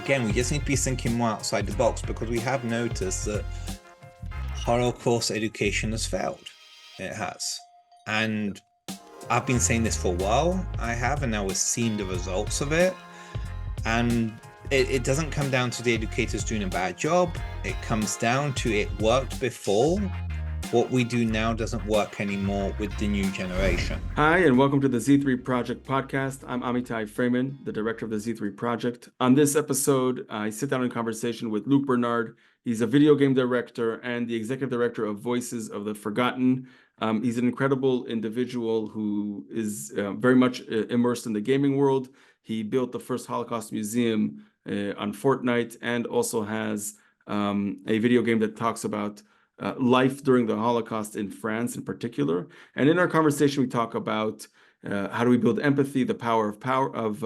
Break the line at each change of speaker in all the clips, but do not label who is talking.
again, we just need to be thinking more outside the box, because we have noticed that Holocaust education has failed. It has. And I've been saying this for a while. I have, and now we're seeing the results of it. And it doesn't come down to the educators doing a bad job. It comes down to it worked before. What we do now doesn't work anymore with the new generation.
Hi, and welcome to the Z3 Project podcast. I'm Amitai Fraiman, the director of the Z3 Project. On this episode, I sit down in conversation with Luc Bernard. He's a video game director and the executive director of Voices of the Forgotten. He's an incredible individual who is very much immersed in the gaming world. He built the first Holocaust museum on Fortnite, and also has a video game that talks about life during the Holocaust in France in particular. And in our conversation, we talk about how do we build empathy, the power of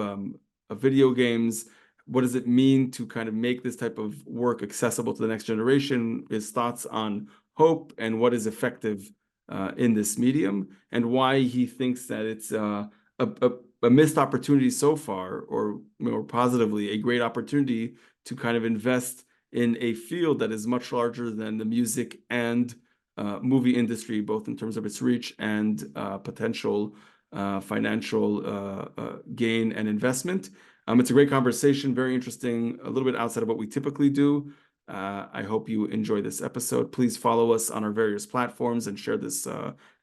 video games. What does it mean to kind of make this type of work accessible to the next generation? His thoughts on hope and what is effective in this medium, and why he thinks that it's a missed opportunity so far, or more positively, a great opportunity to kind of invest in a field that is much larger than the music and movie industry, both in terms of its reach and potential financial gain and investment. It's a great conversation, very interesting, a little bit outside of what we typically do. I hope you enjoy this episode. Please follow us on our various platforms and share this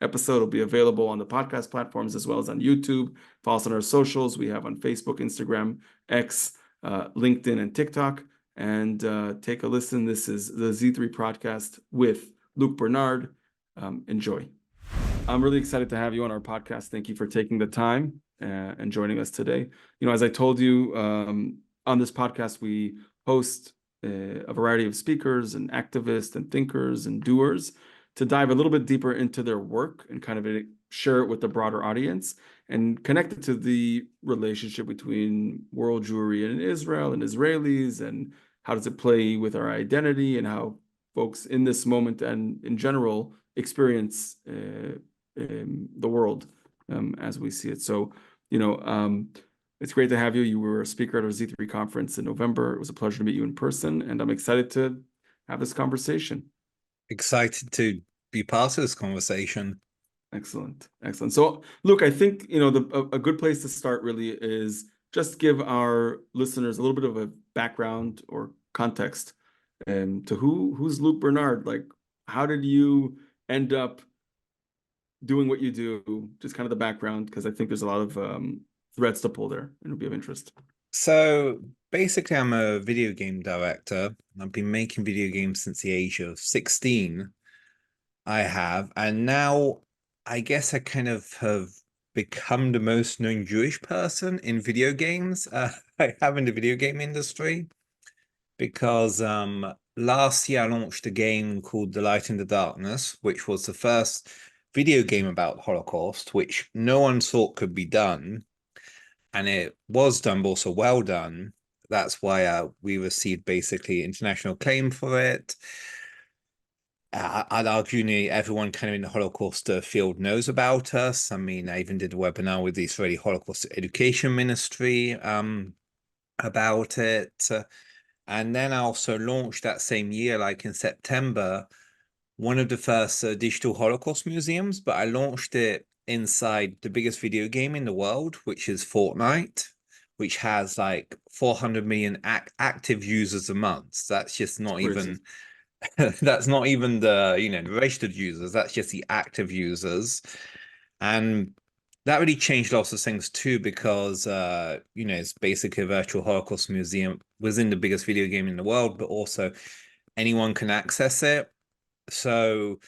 episode. It'll be available on the podcast platforms as well as on YouTube. Follow us on our socials. We have on Facebook, Instagram, X, LinkedIn, and TikTok. And take a listen. This is the Z3 podcast with Luc Bernard. Enjoy. I'm really excited to have you on our podcast. Thank you for taking the time and joining us today. You know, as I told you, on this podcast, we host a variety of speakers and activists and thinkers and doers to dive a little bit deeper into their work and kind of share it with the broader audience, and connect it to the relationship between world Jewry and Israel and Israelis, and how does it play with our identity, and how folks in this moment and in general experience the world as we see it. So, you know, it's great to have you. You were a speaker at our Z3 conference in November. It was a pleasure to meet you in person, and I'm excited to have this conversation.
Excited to be part of this conversation.
Excellent. Excellent. So, Luc, I think, you know, a good place to start really is just give our listeners a little bit of a background or context to who's Luc Bernard. Like, how did you end up doing what you do? Just kind of the background, because I think there's a lot of threads to pull there, and it'll be of interest.
So basically, I'm a video game director. I've been making video games since the age of 16. I have, and now I guess I kind of have become the most known Jewish person in video games I have in the video game industry, because last year I launched a game called The Light in the Darkness, which was the first video game about the Holocaust, which no one thought could be done. And it was done, but also well done. That's why we received basically international acclaim for it. I'd argue nearly everyone kind of in the Holocaust field knows about us. I mean, I even did a webinar with the Israeli Holocaust Education Ministry about it. And then I also launched that same year, like in September, one of the first digital Holocaust museums, but I launched it inside the biggest video game in the world, which is Fortnite, which has like 400 million active users a month. That's just not even... that's not even the, you know, the registered users. That's just the active users. And that really changed lots of things too, because you know, it's basically a virtual Holocaust museum within the biggest video game in the world, but also anyone can access it. So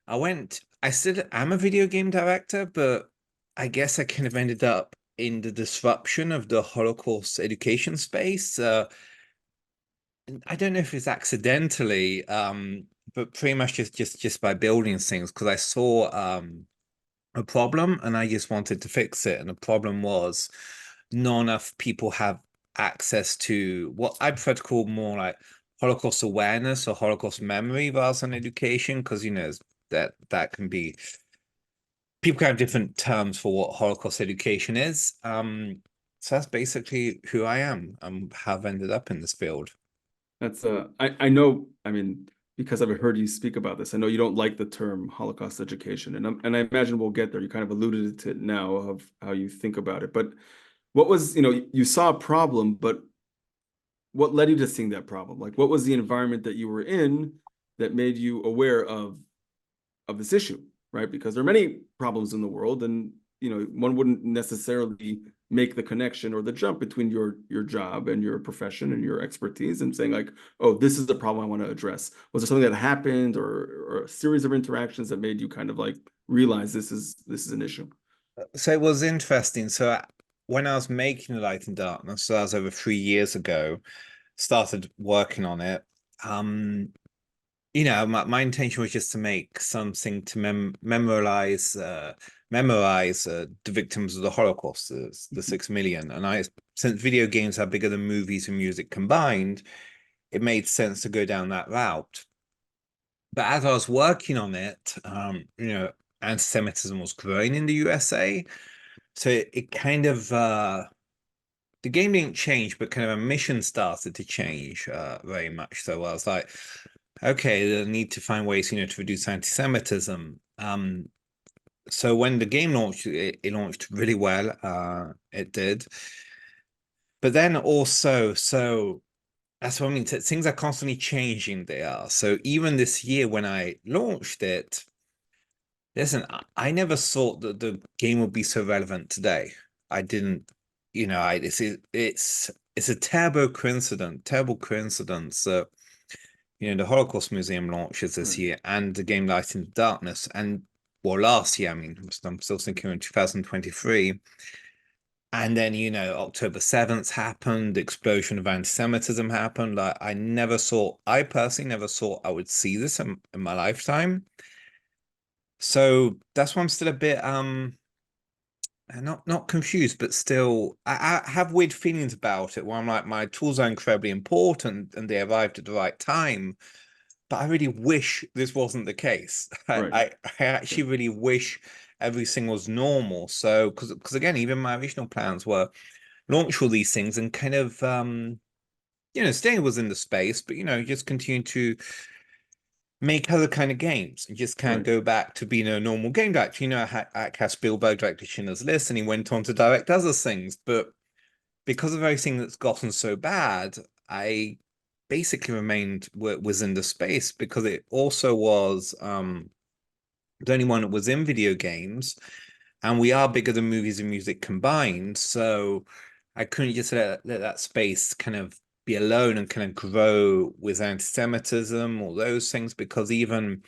I still am a video game director, but I guess I kind of ended up in the disruption of the Holocaust education space. I don't know if it's accidentally, but pretty much just by building things, because I saw a problem and I just wanted to fix it. And the problem was not enough people have access to what I prefer to call more like Holocaust awareness or Holocaust memory rather than education, because, you know, that can be, people can have different terms for what Holocaust education is. So that's basically who I am and have ended up in this field.
That's I know, I mean, because I've heard you speak about this, I know you don't like the term Holocaust education, and I imagine we'll get there. You kind of alluded to it now of how you think about it. But what was, you saw a problem, but what led you to seeing that problem? Like, what was the environment that you were in that made you aware of this issue, right? Because there are many problems in the world, and one wouldn't necessarily make the connection or the jump between your job and your profession and your expertise and saying like, oh, this is the problem I want to address. Was there something that happened or a series of interactions that made you kind of like realize this is an issue?
So it was interesting. So when I was making The Light in Darkness, so that was over 3 years ago, started working on it. Um, my intention was just to make something to memorize the victims of the Holocaust, the 6 million. And since video games are bigger than movies and music combined, it made sense to go down that route. But as I was working on it, anti-Semitism was growing in the USA. So it kind of the game didn't change, but kind of a mission started to change very much. So I was like, okay, I need to find ways, to reduce anti-Semitism. So when the game launched, it launched really well. It did. But then also, so that's what I mean. Things are constantly changing. They are. So even this year when I launched it, listen, I never thought that the game would be so relevant today. I didn't, it's a terrible coincidence that the Holocaust Museum launches this
Right.
year and the game Light in the Darkness, and well, last year, I mean, I'm still thinking in 2023. And then, October 7th happened, the explosion of anti-Semitism happened. Like I personally never thought I would see this in my lifetime. So that's why I'm still a bit not confused, but still I have weird feelings about it where I'm like, my tools are incredibly important and they arrived at the right time. But I really wish this wasn't the case. I,
Right.
I, I actually really wish everything was normal. So because again, even my original plans were launch all these things and kind of stay was in the space, but just continue to make other kind of games and just kind of
Right.
go back to being a normal game director. How Spielberg directed Schindler's List and he went on to direct other things. But because of everything that's gotten so bad, I basically remained was in the space because it also was the only one that was in video games, and we are bigger than movies and music combined. So I couldn't just let that space kind of be alone and kind of grow with anti-Semitism or those things, because even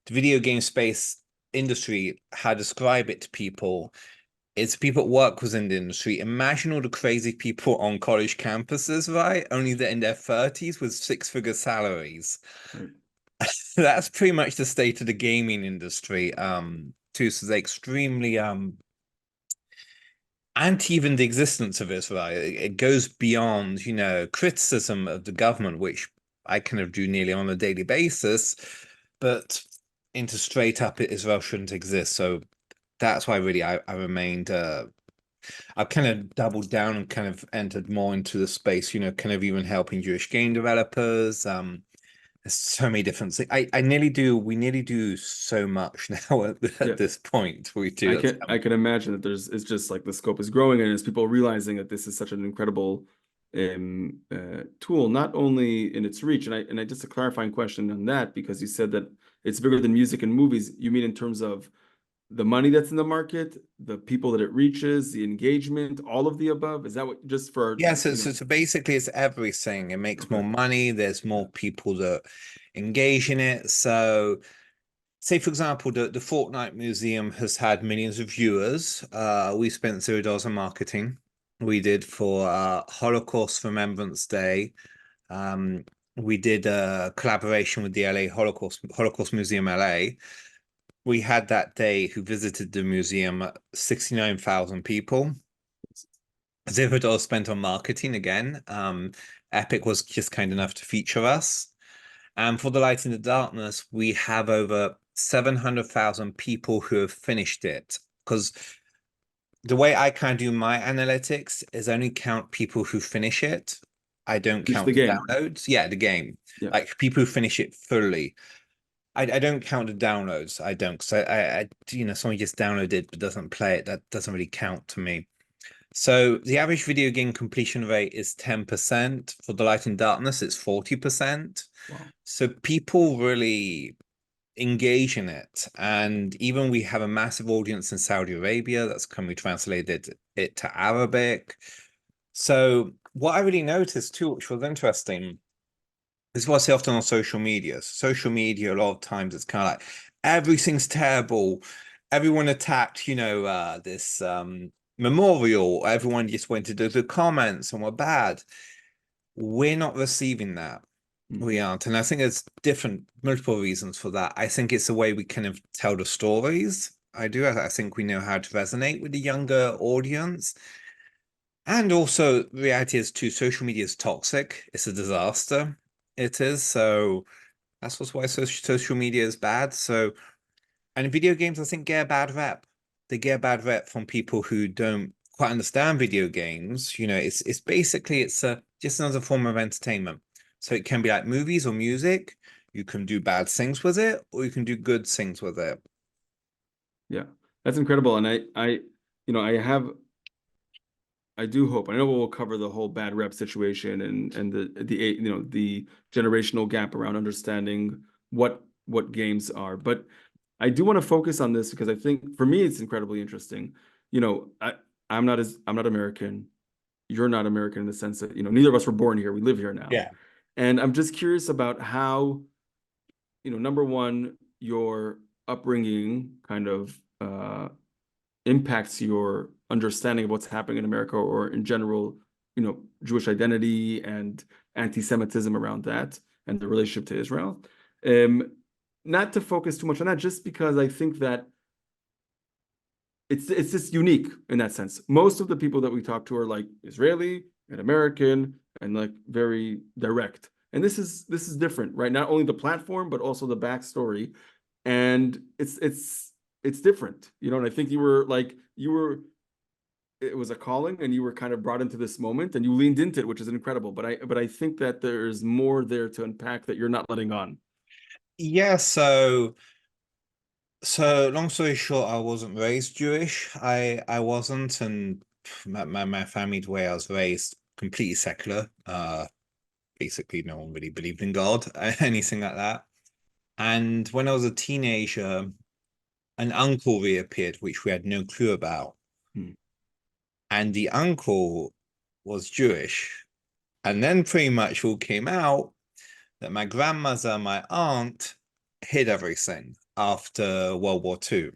the video game space industry, how to describe it to people, it's people at work within the industry. Imagine all the crazy people on college campuses, right? Only they're in their 30s with six-figure salaries.
Right.
That's pretty much the state of the gaming industry. Too, so they're extremely anti even the existence of it, right? It goes beyond, criticism of the government, which I kind of do nearly on a daily basis, but into straight up Israel shouldn't exist. So that's why really I remained I've kind of doubled down and kind of entered more into the space, kind of even helping Jewish game developers. There's so many different things. We nearly do so much now
Yeah.
at this point. We
I
do.
can I can imagine that it's just like the scope is growing and as people realizing that this is such an incredible tool, not only in its reach, and I just a clarifying question on that, because you said that it's bigger than music and movies. You mean in terms of the money that's in the market, the people that it reaches, the engagement, all of the above? Is that what just for,
Yeah, so basically it's everything. It makes
okay.
more money, there's
Yeah.
more people that engage in it. So say for example, the Fortnite Museum has had millions of viewers. We spent $0 on marketing. We did for Holocaust Remembrance Day. Um, we did a collaboration with the LA Holocaust Museum LA. We had that day who visited the museum 69,000 people. $0 spent on marketing again. Epic was just kind enough to feature us. And for The Light in the Darkness, we have over 700,000 people who have finished it. Because the way I kind of do my analytics is only count people who finish it. I don't
Finish the
count the
game.
downloads. Yeah, the game.
Yeah.
Like people who finish it fully. I don't count the downloads. I don't, because someone just downloaded but doesn't play it. That doesn't really count to me. So the average video game completion rate is 10%. For The Light and Darkness, it's 40%.
Wow.
So people really engage in it. And even we have a massive audience in Saudi Arabia that's currently translated it to Arabic. So what I really noticed too, which was interesting, is what I see often on social media. Social media, a lot of times it's kind of like everything's terrible. Everyone attacked, this memorial. Everyone just went to do the comments and were bad. We're not receiving that. We
Mhm.
aren't. And I think there's multiple reasons for that. I think it's the way we kind of tell the stories. I do. I think we know how to resonate with the younger audience. And also, the reality is too, social media is toxic. It's a disaster. It is. So that's why social media is bad. So, and video games, I think, get a bad rep. They get a bad rep from people who don't quite understand video games. It's basically just another form of entertainment. So it can be like movies or music. You can do bad things with it, or you can do good things with it.
Yeah, that's incredible. And I do hope. I know we'll cover the whole bad rep situation and the generational gap around understanding what games are. But I do want to focus on this because I think for me it's incredibly interesting. You know, I'm not American. You're not American in the sense that, neither of us were born here. We live here now.
Yeah.
And I'm just curious about how, number one, your upbringing kind of impacts your understanding of what's happening in America or in general, Jewish identity and anti-Semitism around that and the relationship to Israel. Um, Not to focus too much on that, just because I think that it's just unique in that sense. Most of the people that we talk to are like Israeli and American and like very direct. And this is different, right? Not only the platform, but also the backstory. And it's different, and I think it was a calling and you were kind of brought into this moment and you leaned into it, which is incredible. But I think that there's more there to unpack that you're not letting on.
Yeah, so long story short, I wasn't raised Jewish. I wasn't, and my family, the way I was raised, completely secular. Basically no one really believed in God, anything like that. And when I was a teenager, an uncle reappeared, which we had no clue about.
Hmm.
And the uncle was Jewish. And then pretty much all came out that my grandmother and my aunt hid everything after World War II.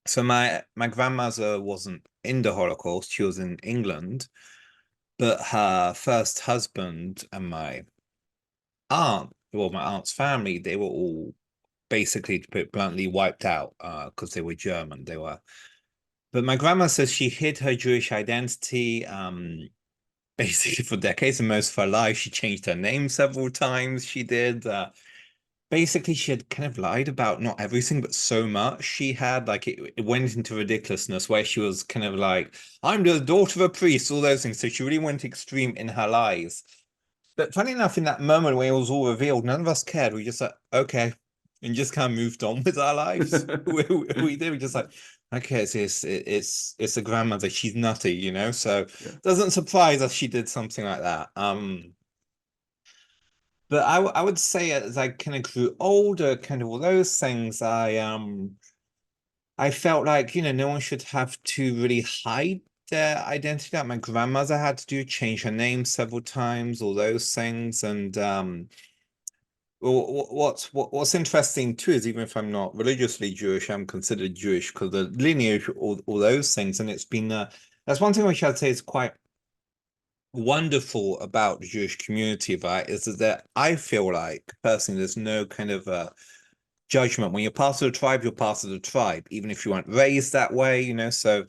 So my grandmother wasn't in the Holocaust, she was in England, but her first husband and my aunt's family, they were all basically, to put it bluntly, wiped out because they were German. But my grandma says she hid her Jewish identity basically for decades and most of her life. She changed her name several times. She did. Basically, she had kind of lied about not everything, but so much. She had like it went into ridiculousness where she was kind of like, I'm the daughter of a priest, all those things. So she really went extreme in her lies. But funny enough, in that moment when it was all revealed, none of us cared. We just like, okay, and just kind of moved on with our lives. We did. We just like, okay, it's a grandmother. She's nutty. So
Yeah.
it doesn't surprise us she did something like that. But I would say as I kind of grew older, kind of all those things, I felt like, no one should have to really hide their identity. Like my grandmother had to change her name several times, all those things. And what's interesting too is even if I'm not religiously Jewish, I'm considered Jewish because the lineage, all those things. And it's been that's one thing which I'd say is quite wonderful about the Jewish community, right? Is that I feel like personally there's no kind of judgment. When you're part of the tribe, you're part of the tribe, even if you weren't raised that way. So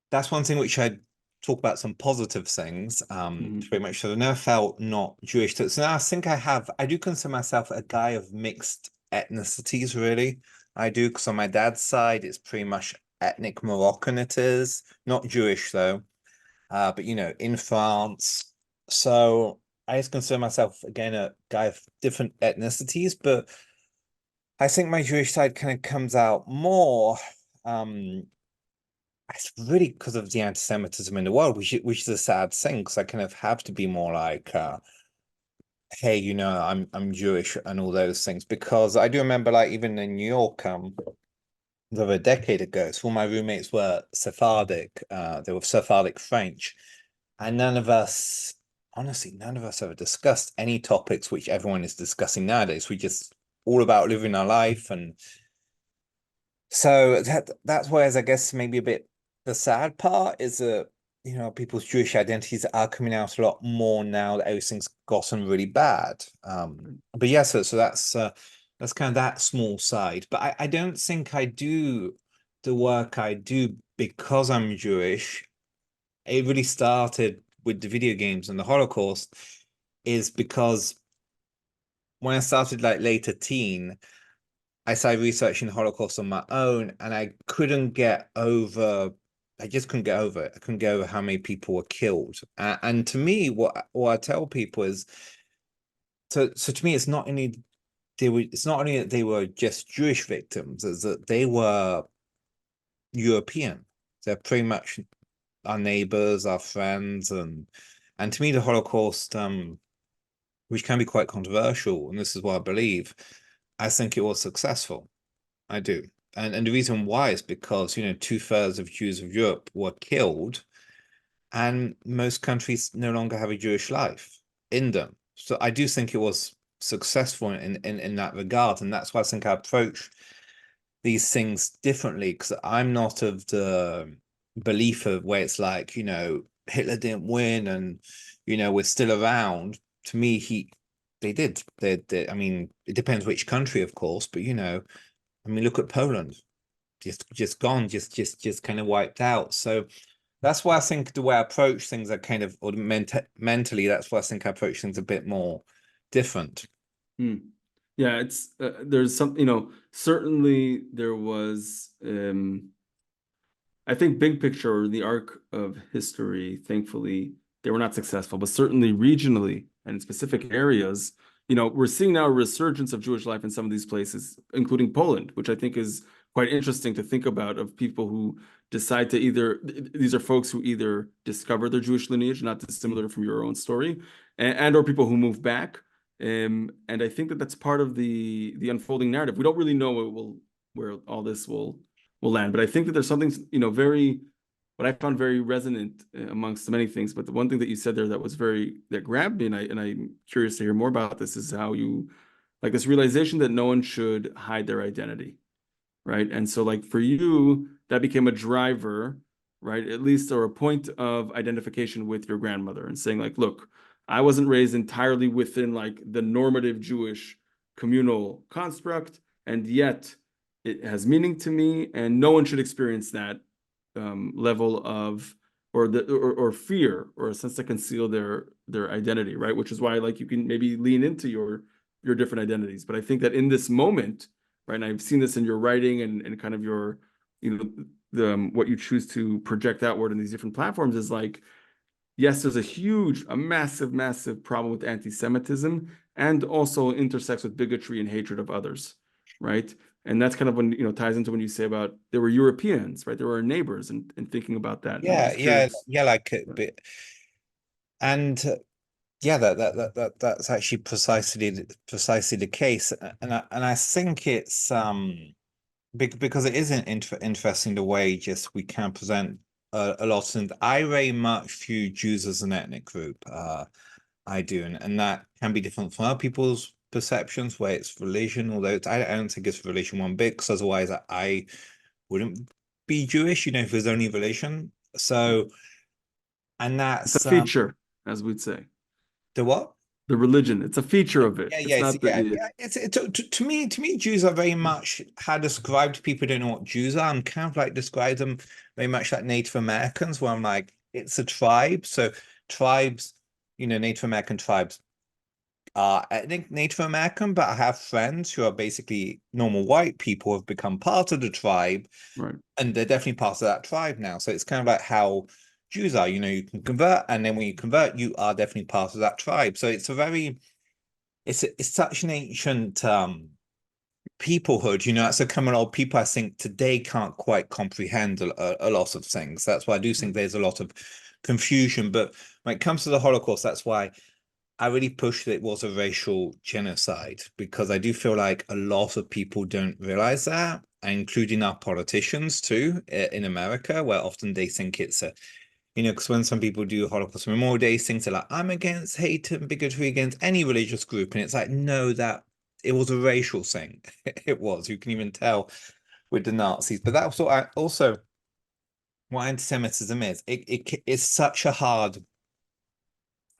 that's one thing which I talk about some positive things.
Mhm.
Pretty much. So I never felt not Jewish. So now I think I do consider myself a guy of mixed ethnicities, really. I do, because on my dad's side, it's pretty much ethnic Moroccan it is. Not Jewish though, but in France. So I just consider myself again a guy of different ethnicities, but I think my Jewish side kind of comes out more. It's really because of the anti-Semitism in the world, which is a sad thing, because I kind of have to be more like, hey, I'm Jewish and all those things. Because I do remember, like, even in New York, over a decade ago, so all my roommates were Sephardic, they were Sephardic French, and honestly, none of us ever discussed any topics which everyone is discussing nowadays. We just all about living our life. And so that's whereas I guess maybe a bit the sad part is that people's Jewish identities are coming out a lot more now that everything's gotten really bad. But yeah, so that's kind of that small side. But I don't think I do the work I do because I'm Jewish. It really started with the video games and the Holocaust, is because when I started like later teen, I started researching the Holocaust on my own, and I just couldn't get over it. I couldn't get over how many people were killed. And to me, what I tell people is, so to me, it's not only that they were just Jewish victims, is that they were European. They're pretty much our neighbors, our friends, and to me, the Holocaust, which can be quite controversial, and this is what I believe, I think it was successful. I do. And the reason why is because, 2/3 of Jews of Europe were killed, and most countries no longer have a Jewish life in them. So I do think it was successful in that regard. And that's why I think I approach these things differently, because I'm not of the belief of where it's like, Hitler didn't win and, we're still around. To me, they did. I mean, it depends which country, of course, but I mean, look at Poland, just gone, just kind of wiped out. So that's why I think the way I approach things are kind of, or mentally, that's why I think I approach things a bit more different.
Hmm. Yeah, it's there's some, certainly there was I think big picture, the arc of history, thankfully, they were not successful, but certainly regionally and in specific areas, we're seeing now a resurgence of Jewish life in some of these places, including Poland, which I think is quite interesting to think about, of people who decide to these are folks who either discover their Jewish lineage, not dissimilar from your own story, and or people who move back. And I think that that's part of the unfolding narrative. We don't really know where all this will land. But I think that there's something, very, what I found very resonant amongst many things. But the one thing that you said there that grabbed me, and I'm curious to hear more about this, is how you, like, this realization that no one should hide their identity, right? And so, like, for you, that became a driver, right? At least, or a point of identification with your grandmother, and saying, like, look, I wasn't raised entirely within like the normative Jewish communal construct, and yet it has meaning to me, and no one should experience that level of or fear or a sense to conceal their identity, right? Which is why, like, you can maybe lean into your different identities. But I think that in this moment, right, and I've seen this in your writing and kind of your, the what you choose to project outward in these different platforms, is like, yes, there's a massive problem with anti-Semitism, and also intersects with bigotry and hatred of others, right? And that's kind of when, ties into when you say about there were Europeans, right? There were our neighbors, and thinking about that. And I'm
Yeah,
just
yeah,
curious.
yeah, like a bit. And yeah, that's actually precisely the case. And I think it's because it isn't interesting the way just we can present a lot of things. I very much view Jews as an ethnic group. I do, and that can be different from other people's perceptions, where it's religion. Although I don't think it's religion one bit, because otherwise I wouldn't be Jewish, if it was only religion. So, and
It's a
that's
feature, as we'd say.
the what?
The religion, it's a feature of it.
Yeah,
It's
yeah,
not
yeah,
the
yeah. To me, Jews are very much how described people who don't know what Jews are. I'm kind of like describe them very much like Native Americans, where I'm like, it's a tribe. So tribes, Native American tribes are ethnic Native American, but I have friends who are basically normal white people who have become part of the tribe,
Right.
and they're definitely part of that tribe now. So it's kind of like how Jews are, you can convert, and then when you convert, you are definitely part of that tribe. So it's a very, it's such an ancient peoplehood, it's a common old people I think today can't quite comprehend a lot of things. That's why I do think there's a lot of confusion. But when it comes to the Holocaust, that's why I really push that it was a racial genocide, because I do feel like a lot of people don't realize that, including our politicians too, in America, where often they think it's a, because when some people do Holocaust Memorial Day things, they're like, I'm against hate and bigotry against any religious group. And it's like, no, that it was a racial thing. It was. You can even tell with the Nazis. But that's also what anti-Semitism is. It is such a hard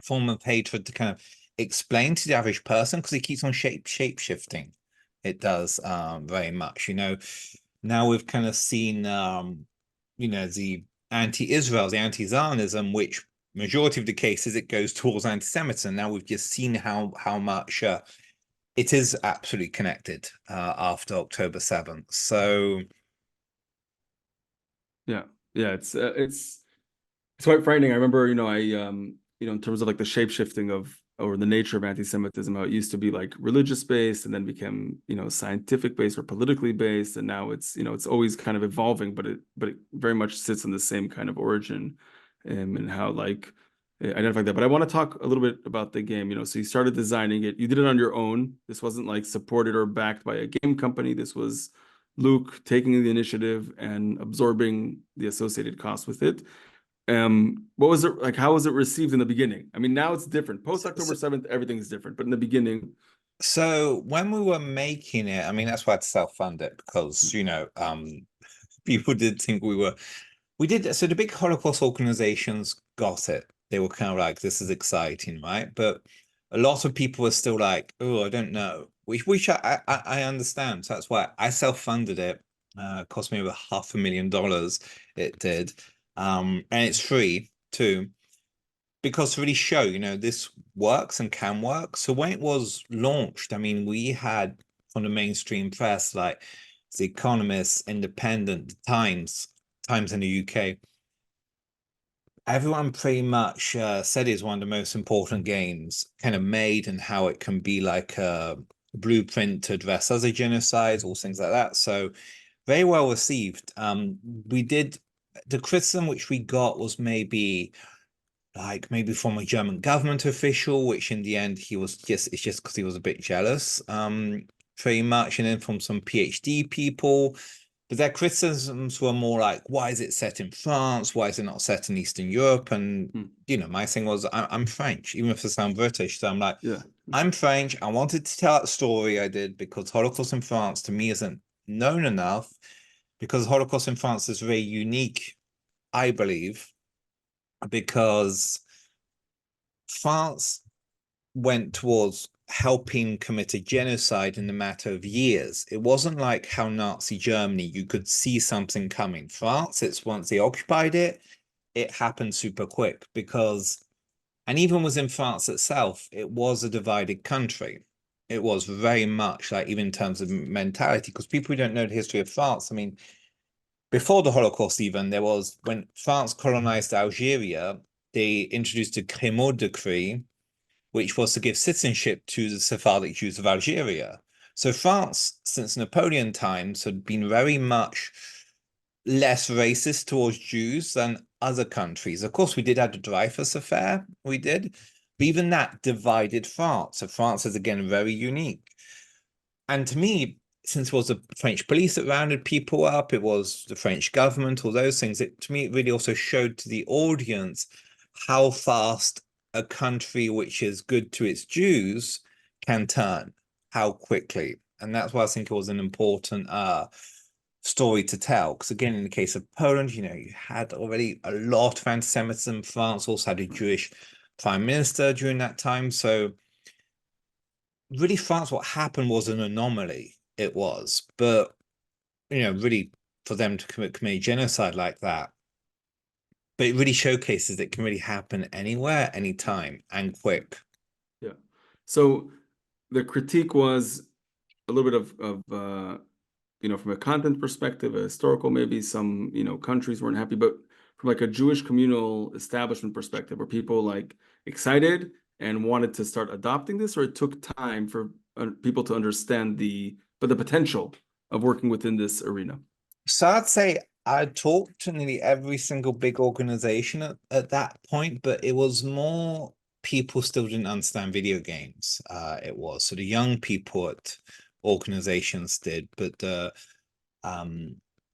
form of hatred to kind of explain to the average person, because it keeps on shape shifting. It does very much. Now we've kind of seen the anti-Israel, the anti-Zionism, which majority of the cases it goes towards anti-Semitism. Now we've just seen how much it is absolutely connected after October 7th. So
Yeah, it's quite frightening. I remember, in terms of like the shape shifting of or the nature of anti-Semitism, how it used to be like religious based and then became, scientific based or politically based, and now it's always kind of evolving, but it very much sits in the same kind of origin, and how like identify that. But I want to talk a little bit about the game. So you started designing it, you did it on your own. This wasn't like supported or backed by a game company. This was Luc taking the initiative and absorbing the associated costs with it. What was it like? How was it received in the beginning? I mean, now it's different. Post October 7th, everything's different. But in the beginning,
so when we were making it, I mean, that's why I had to self-fund it, because people did think we did. So the big Holocaust organizations got it. They were kind of like, this is exciting, right? But a lot of people were still like, oh, I don't know, which I understand. So that's why I self-funded it. It cost me over $500,000. It did. And it's free too, because to really show, this works and can work. So when it was launched, I mean, we had from the mainstream press, like The Economist, Independent, Times in the UK, everyone pretty much said it's one of the most important games kind of made, and how it can be like a blueprint to address other genocides, all things like that. So very well received. We did the criticism which we got was maybe from a German government official, which in the end it's just because he was a bit jealous, pretty much, and then from some PhD people. But their criticisms were more like, why is it set in France? Why is it not set in Eastern Europe? And my thing was, I'm French, even if I sound British. So I'm like,
yeah,
I'm French. I wanted to tell that story. I did, because Holocaust in France to me isn't known enough, because Holocaust in France is very unique, I believe, because France went towards helping commit a genocide in a matter of years. It wasn't like how Nazi Germany, you could see something coming. France, it's once they occupied it, it happened super quick, and even within France itself, it was a divided country. It was very much like, even in terms of mentality, because people who don't know the history of France, I mean, before the Holocaust, even when France colonized Algeria, they introduced a Crémeau decree, which was to give citizenship to the Sephardic Jews of Algeria. So France, since Napoleon times, had been very much less racist towards Jews than other countries. Of course, we did have the Dreyfus affair, but even that divided France. So France is, again, very unique. And to me, since it was the French police that rounded people up, it was the French government, all those things, to me, it really also showed to the audience how fast a country which is good to its Jews can turn, how quickly. And that's why I think it was an important story to tell. Because again, in the case of Poland, you had already a lot of anti-Semitism. France also had a Jewish prime minister during that time. So really, France, what happened was an anomaly. It was. But, really, for them to commit genocide like that, but it really showcases it can really happen anywhere, anytime, and quick.
yeah. So the critique was a little bit from a content perspective, a historical, maybe some, countries weren't happy, but from like a Jewish communal establishment perspective, were people like excited and wanted to start adopting this, or it took time for people to understand the potential of working within this arena?
So I'd say I talked to nearly every single big organization at that point, but it was more people still didn't understand video games. It was so the young people at organizations did, but the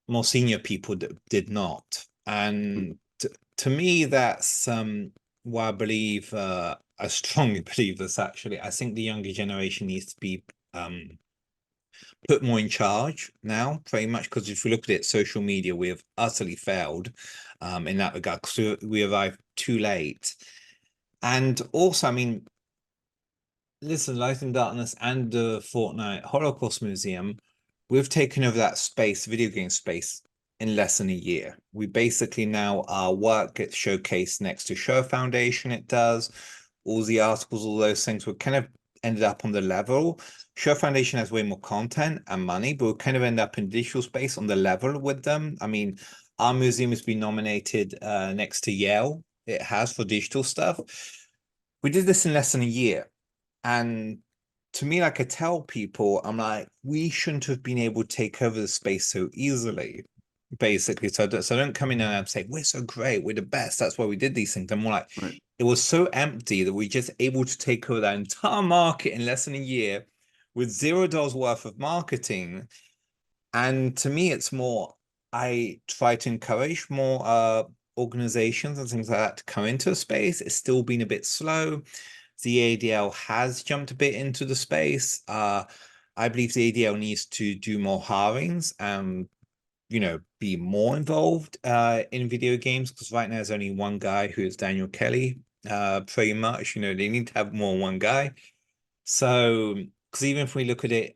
more senior people did not. And to me, that's why I believe I strongly believe this actually. I think the younger generation needs to be put more in charge now, pretty much, because if you look at it, social media, we have utterly failed in that regard because we arrived too late. And also, I mean, listen, Light and Darkness and the Fortnite Holocaust Museum, we've taken over that space, video game space, in less than a year. We basically now, our work gets showcased next to Show Foundation, it does. All the articles, all those things were kind of ended up on the level. Show Foundation has way more content and money, but we kind of end up in digital space on the level with them. I mean, our museum has been nominated next to Yale. It has for digital stuff. We did this in less than a year. And to me, like I tell people, I'm like, we shouldn't have been able to take over the space so easily, basically. So I don't come in and say, we're so great, we're the best. That's why we did these things. I'm more like,
Right.
it was so empty that we're just able to take over that entire market in less than a year with $0 worth of marketing. And to me, it's more, I try to encourage more organizations and things like that to come into a space. It's still been a bit slow. The ADL has jumped a bit into the space. I believe the ADL needs to do more hirings and, be more involved in video games, because right now there's only one guy who is Daniel Kelly, pretty much. They need to have more than one guy. So, because even if we look at it,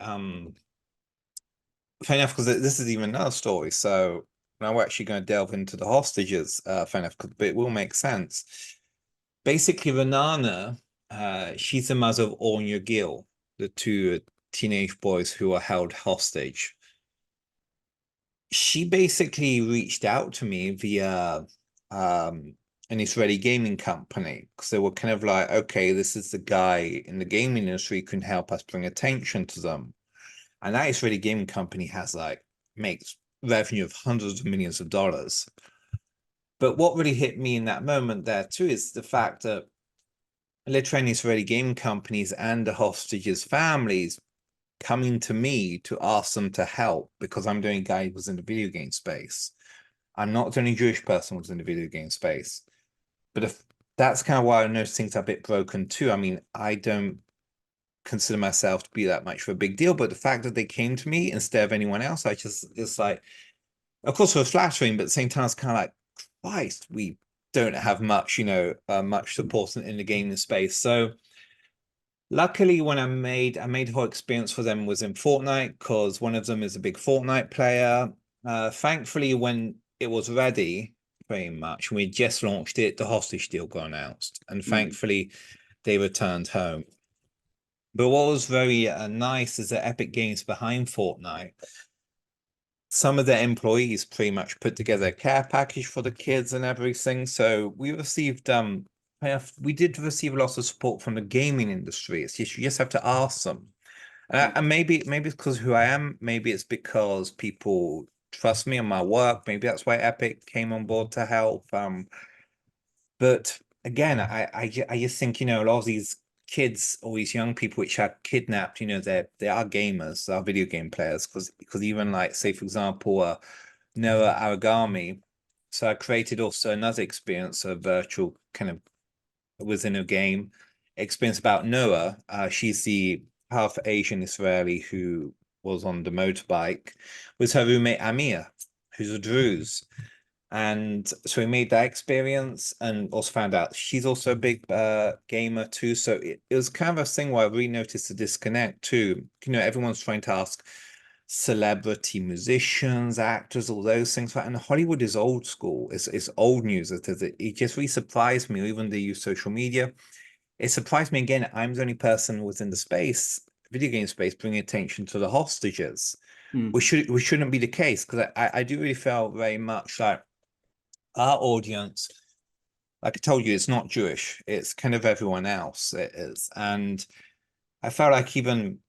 fair enough, because this is even another story. So now we're actually going to delve into the hostages, fair enough, but it will make sense. Basically, Renana, she's the mother of Anya Gill, the two teenage boys who are held hostage. She basically reached out to me via an Israeli gaming company, because they were kind of like, okay, this is the guy in the gaming industry who can help us bring attention to them. And that Israeli gaming company makes revenue of hundreds of millions of dollars. But what really hit me in that moment there too is the fact that literally Israeli gaming companies and the hostages' families coming to me to ask them to help, because I'm the only guy who was in the video game space. I'm not the only Jewish person who was in the video game space. But if that's kind of why I know things are a bit broken too. I mean, I don't consider myself to be that much of a big deal, but the fact that they came to me instead of anyone else, it's like, of course, it was flattering, but at the same time, it's kind of like, Christ, we don't have much, much support in the gaming space. So luckily, when I made the whole experience for them was in Fortnite, because one of them is a big Fortnite player. Thankfully, when it was ready, pretty much, we just launched it, the hostage deal got announced, and thankfully, they returned home. But what was very nice is that Epic Games behind Fortnite, some of their employees pretty much put together a care package for the kids and everything. So we did receive a lot of support from the gaming industry. It's just you just have to ask them. And maybe it's because who I am. Maybe it's because people trust me and my work. Maybe that's why Epic came on board to help. But again, I just think, a lot of these kids, all these young people which are kidnapped, they are gamers, they are video game players, because even like, say, for example, Noah Aragami. So I created also another experience, a virtual kind of within a game experience about Noah. She's the half Asian Israeli who was on the motorbike with her roommate Amir, who's a Druze. And so we made that experience and also found out she's also a big gamer too. So it was kind of a thing where I really noticed the disconnect too. Everyone's trying to ask celebrity musicians, actors, all those things. And Hollywood is old school. It's old news. It just really surprised me, even they use social media. it surprised me again. I'm the only person within the space, video game space, bringing attention to the hostages,
Mm.
which shouldn't be the case, because I do really feel very much like our audience, like I told you, it's not Jewish. It's kind of everyone else. It is. And I felt like even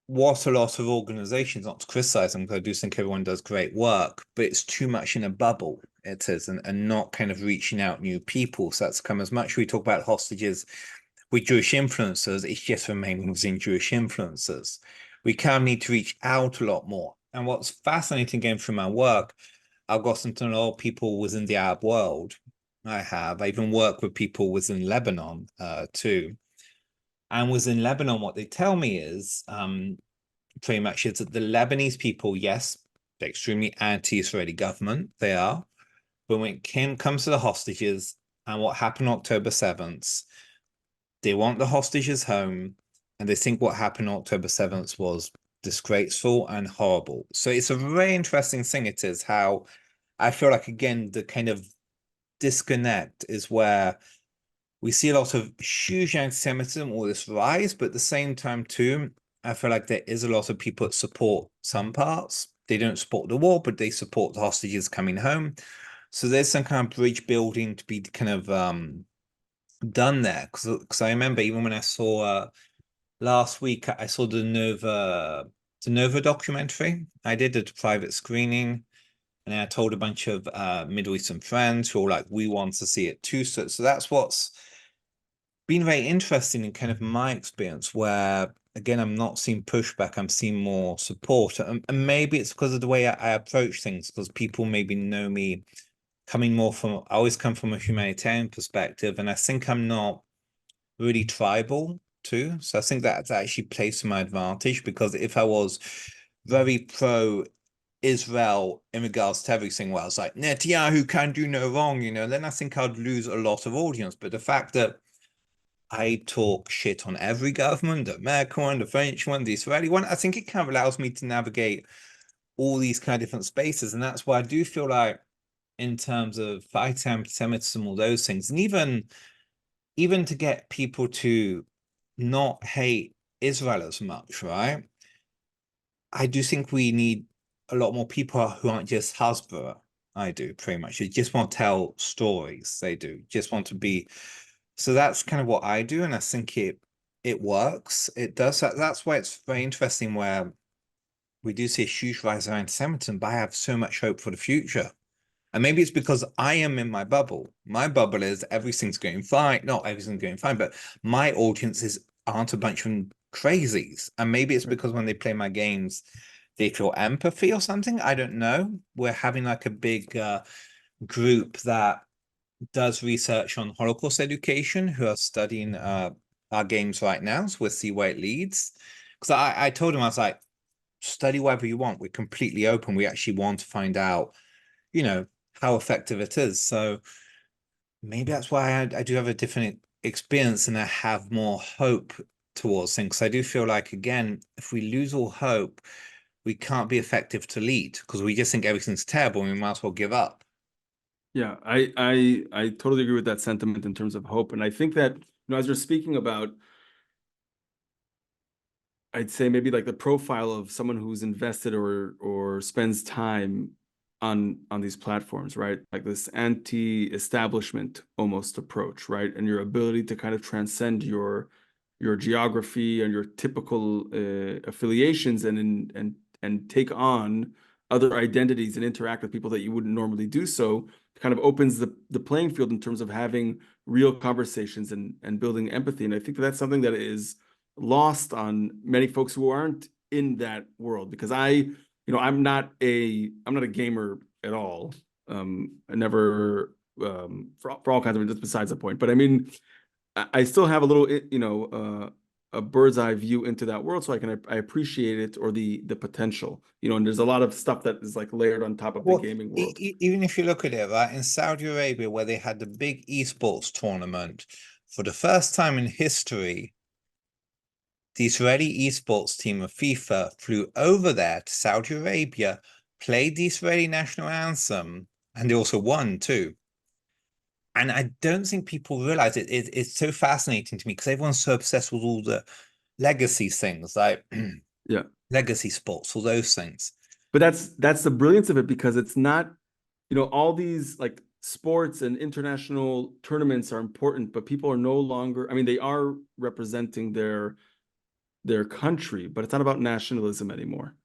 what a lot of organizations, not to criticize them, because I do think everyone does great work, but it's too much in a bubble. It is, and not kind of reaching out new people. So that's come as much we talk about hostages with Jewish influencers, it's just remaining within Jewish influencers. We kind of need to reach out a lot more. And what's fascinating again from my work, I've gotten to know people within the Arab world. I even work with people within Lebanon too. And within Lebanon, what they tell me is pretty much is that the Lebanese people, yes, they're extremely anti-Israeli government. They are. But when it comes to the hostages and what happened October 7th, they want the hostages home, and they think what happened October 7th was disgraceful and horrible. So it's a very interesting thing. It is how I feel like, again, the kind of disconnect is where we see a lot of huge anti-Semitism, all this rise, but at the same time, too, I feel like there is a lot of people that support some parts. They don't support the war, but they support the hostages coming home. So there's some kind of bridge building to be kind of done there. Because I remember even when I saw last week, I saw the Nova documentary. I did a private screening, and I told a bunch of Middle Eastern friends who were like, we want to see it too. So that's what's been very interesting in kind of my experience, where again, I'm not seeing pushback, I'm seeing more support. And maybe it's because of the way I approach things, because people maybe know me coming more from, I always come from a humanitarian perspective, and I think I'm not really tribal too. So I think that's actually plays to my advantage, because if I was very pro Israel in regards to everything, where I was like, Netanyahu can do no wrong, then I think I'd lose a lot of audience. But the fact that I talk shit on every government, the American one, the French one, the Israeli one, I think it kind of allows me to navigate all these kind of different spaces. And that's why I do feel like, in terms of fighting anti-Semitism, all those things, and even to get people to not hate Israel as much, right? I do think we need a lot more people who aren't just Hasbro. I do pretty much. They just want to tell stories. They do just want to be. So that's kind of what I do, and I think it works. It does. That's why it's very interesting where we do see a huge rise of anti-Semitism, but I have so much hope for the future. And maybe it's because I am in my bubble. My bubble is everything's going fine. Not everything's going fine, but my audiences aren't a bunch of crazies. And maybe it's because when they play my games, they feel empathy or something. I don't know. We're having like a big group that does research on Holocaust education who are studying our games right now. So we'll see where it leads. Because I told him, I was like, study whatever you want. We're completely open. We actually want to find out, you know, how effective it is. So maybe that's why I do have a different experience, and I have more hope towards things. I do feel like, again, if we lose all hope, we can't be effective to lead, because we just think everything's terrible and we might as well give up.
Yeah, I totally agree with that sentiment in terms of hope. And I think that, as you're speaking about, I'd say maybe like the profile of someone who's invested or spends time on these platforms, right? Like this anti-establishment almost approach, right? And your ability to kind of transcend your geography and your typical affiliations and take on other identities and interact with people that you wouldn't normally do so, kind of opens the playing field in terms of having real conversations and building empathy. And I think that's something that is lost on many folks who aren't in that world, because I'm not a gamer at all. I never for all kinds of reasons, besides the point. But I mean, I still have a little a bird's eye view into that world, so I appreciate it, or the potential, and there's a lot of stuff that is like layered on top of the
Well,
gaming world.
even if you look at it, right, in Saudi Arabia, where they had the big esports tournament, for the first time in history, the Israeli esports team of FIFA flew over there to Saudi Arabia, played the Israeli national anthem, and they also won too. And I don't think people realize it's so fascinating to me because everyone's so obsessed with all the legacy things, like
Yeah.
legacy sports, all those things.
But that's the brilliance of it, because it's not, all these like sports and international tournaments are important, but people are no longer, I mean, they are representing their country, but it's not about nationalism anymore,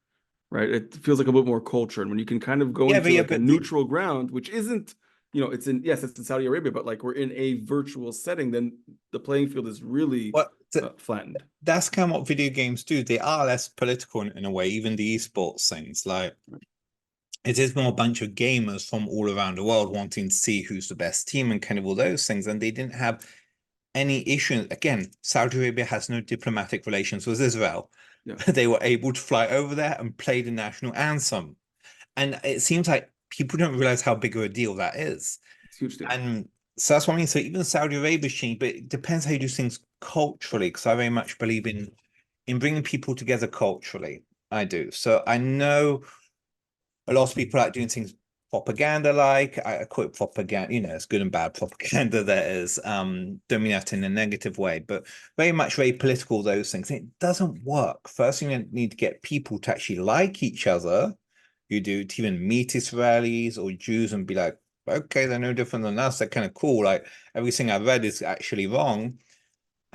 right? It feels like a bit more culture. And when you can kind of go
Yeah, but
into
yeah,
like a
but
neutral ground, which isn't, it's in Saudi Arabia, but like we're in a virtual setting, then the playing field is really
what
flattened.
that's kind of what video games do. They are less political in a way, even the esports things. Like it is more a bunch of gamers from all around the world wanting to see who's the best team and kind of all those things. And they didn't have any issue. Again, Saudi Arabia has no diplomatic relations with Israel.
Yeah,
They were able to fly over there and play the national anthem. And it seems like people don't realize how big of a deal that is.
it's a huge deal.
And so that's what I mean. So even Saudi Arabia changed, but it depends how you do things culturally, because I very much believe in bringing people together culturally. I do. So I know a lot of people like doing things propaganda like. I call it propaganda, it's good and bad propaganda that is. Don't mean that in a negative way, but very political, those things. It doesn't work. First thing, you need to get people to actually like each other. You do to even meet Israelis or Jews and be like, okay, they're no different than us. They're kind of cool. Like everything I read is actually wrong.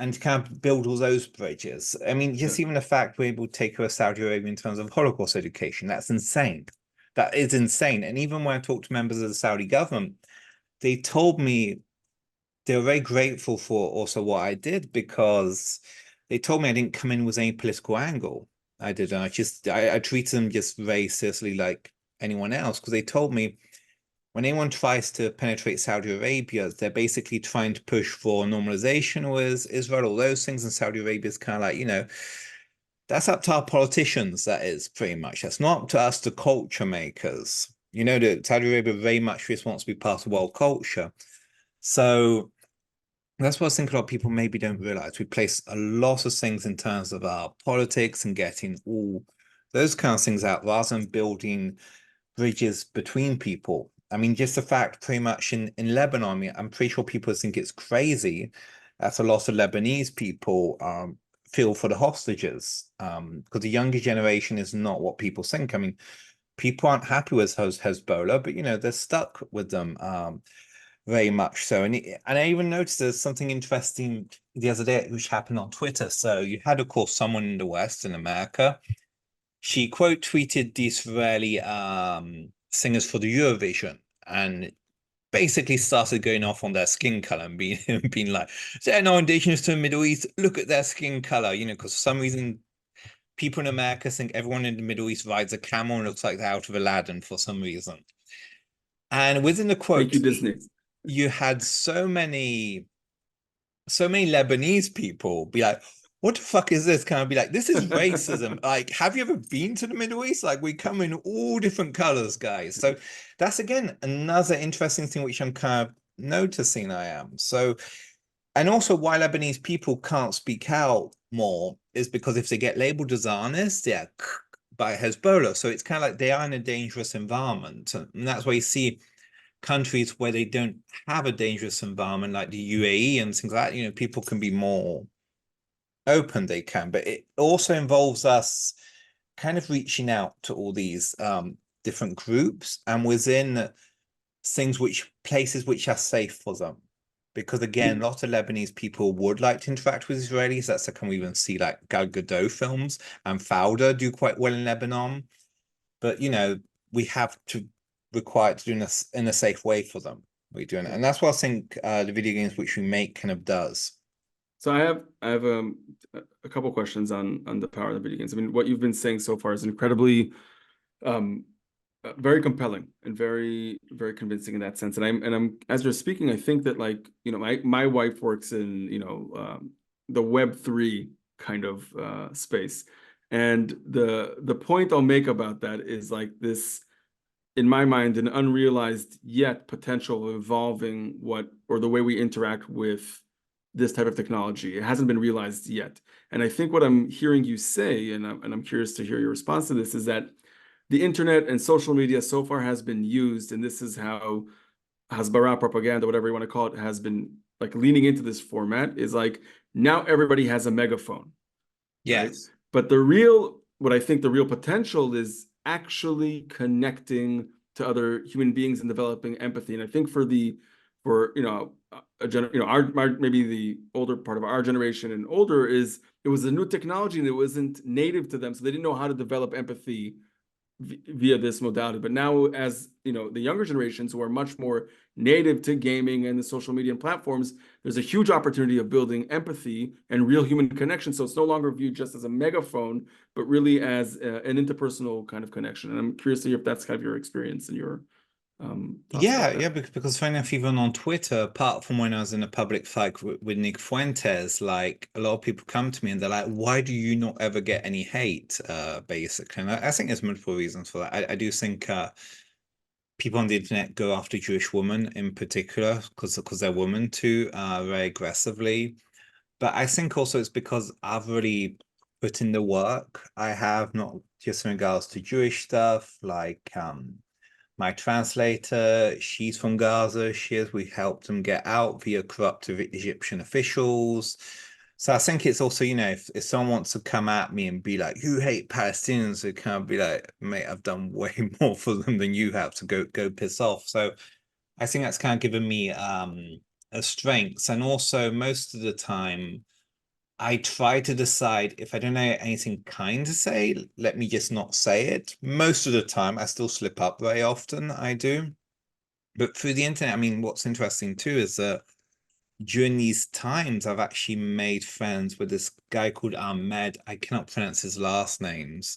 And to kind of build all those bridges. I mean,
Yeah.
just even the fact we're able to take over Saudi Arabia in terms of Holocaust education, that's insane. That is insane. And even when I talked to members of the Saudi government, they told me they were very grateful for also what I did, because they told me I didn't come in with any political angle. I didn't. I treated them just very seriously like anyone else, because they told me when anyone tries to penetrate Saudi Arabia, they're basically trying to push for normalization with Israel, all those things. And Saudi Arabia is kind of like, that's up to our politicians, that is pretty much. That's not up to us, the culture makers. That Saudi Arabia very much wants to be part of world culture. So that's what I think a lot of people maybe don't realize. We place a lot of things in terms of our politics and getting all those kind of things out rather than building bridges between people. I mean, just the fact pretty much in Lebanon, I mean, I'm pretty sure people think it's crazy that a lot of Lebanese people feel for the hostages, because the younger generation is not what people think. I mean, people aren't happy with Hezbollah, but they're stuck with them very much so. And I even noticed there's something interesting the other day which happened on Twitter. So you had, of course, someone in the West, in America. She quote tweeted the Israeli singers for the Eurovision and basically started going off on their skin color and being like, they're not indigenous to the Middle East. Look at their skin color, because for some reason people in America think everyone in the Middle East rides a camel and looks like they're out of Aladdin for some reason. And within the
Thank
quote,
you, Disney.
you had so many Lebanese people be like, what the fuck is this? Kind of be like, this is racism. Like, have you ever been to the Middle East? Like, we come in all different colors, guys. So that's again another interesting thing which I'm kind of noticing. I am so, and also why Lebanese people can't speak out more is because if they get labeled as honest, yeah, by Hezbollah. So it's kind of like they are in a dangerous environment, and that's why you see countries where they don't have a dangerous environment like the UAE and things like that, people can be more open, they can, but it also involves us kind of reaching out to all these different groups and within places which are safe for them. Because again, lots of Lebanese people would like to interact with Israelis. That's how come we even see like Gal Gadot films and Fauda do quite well in Lebanon. But we have to require to do this in a safe way for them. We're doing it, and that's what I think the video games which we make kind of does.
So I have a couple questions on the power of the video games. I mean, what you've been saying so far is incredibly very compelling and very very convincing in that sense. And I'm as you're speaking, I think that like my wife works in the Web3 kind of space, and the point I'll make about that is like this, in my mind, an unrealized yet potential of evolving the way we interact with this type of technology. It hasn't been realized yet. And I think what I'm hearing you say, and I'm curious to hear your response to this, is that the internet and social media so far has been used, and this is how hasbara propaganda, whatever you want to call it, has been like leaning into this format is like now everybody has a megaphone, right?
Yes.
But what I think the real potential is actually connecting to other human beings and developing empathy. And I think for maybe the older part of our generation and older is it was a new technology and it wasn't native to them, so they didn't know how to develop empathy via this modality. But now, as you know, the younger generations who are much more native to gaming and the social media platforms, there's a huge opportunity of building empathy and real human connection. So it's no longer viewed just as a megaphone, but really as an interpersonal kind of connection. And I'm curious to hear if that's kind of your experience and your thoughts about
Yeah,
that.
because funny enough, even on Twitter, apart from when I was in a public fight with Nick Fuentes, like a lot of people come to me and they're like, "Why do you not ever get any hate?" Basically, and I think there's multiple reasons for that. I do think people on the internet go after Jewish women in particular because they're women too, very aggressively. But I think also it's because I've really put in the work. I have not just in regards to Jewish stuff, like my translator, she's from Gaza. We helped them get out via corrupt Egyptian officials. So I think it's also, if someone wants to come at me and be like, "You hate Palestinians," it kind of be like, "Mate, I've done way more for them than you have, so go piss off." So I think that's kind of given me a strength. And also most of the time I try to decide if I don't know anything kind to say, let me just not say it. Most of the time, I still slip up very often. I do. But through the internet, I mean, what's interesting too is that during these times, I've actually made friends with this guy called Ahmed. I cannot pronounce his last names.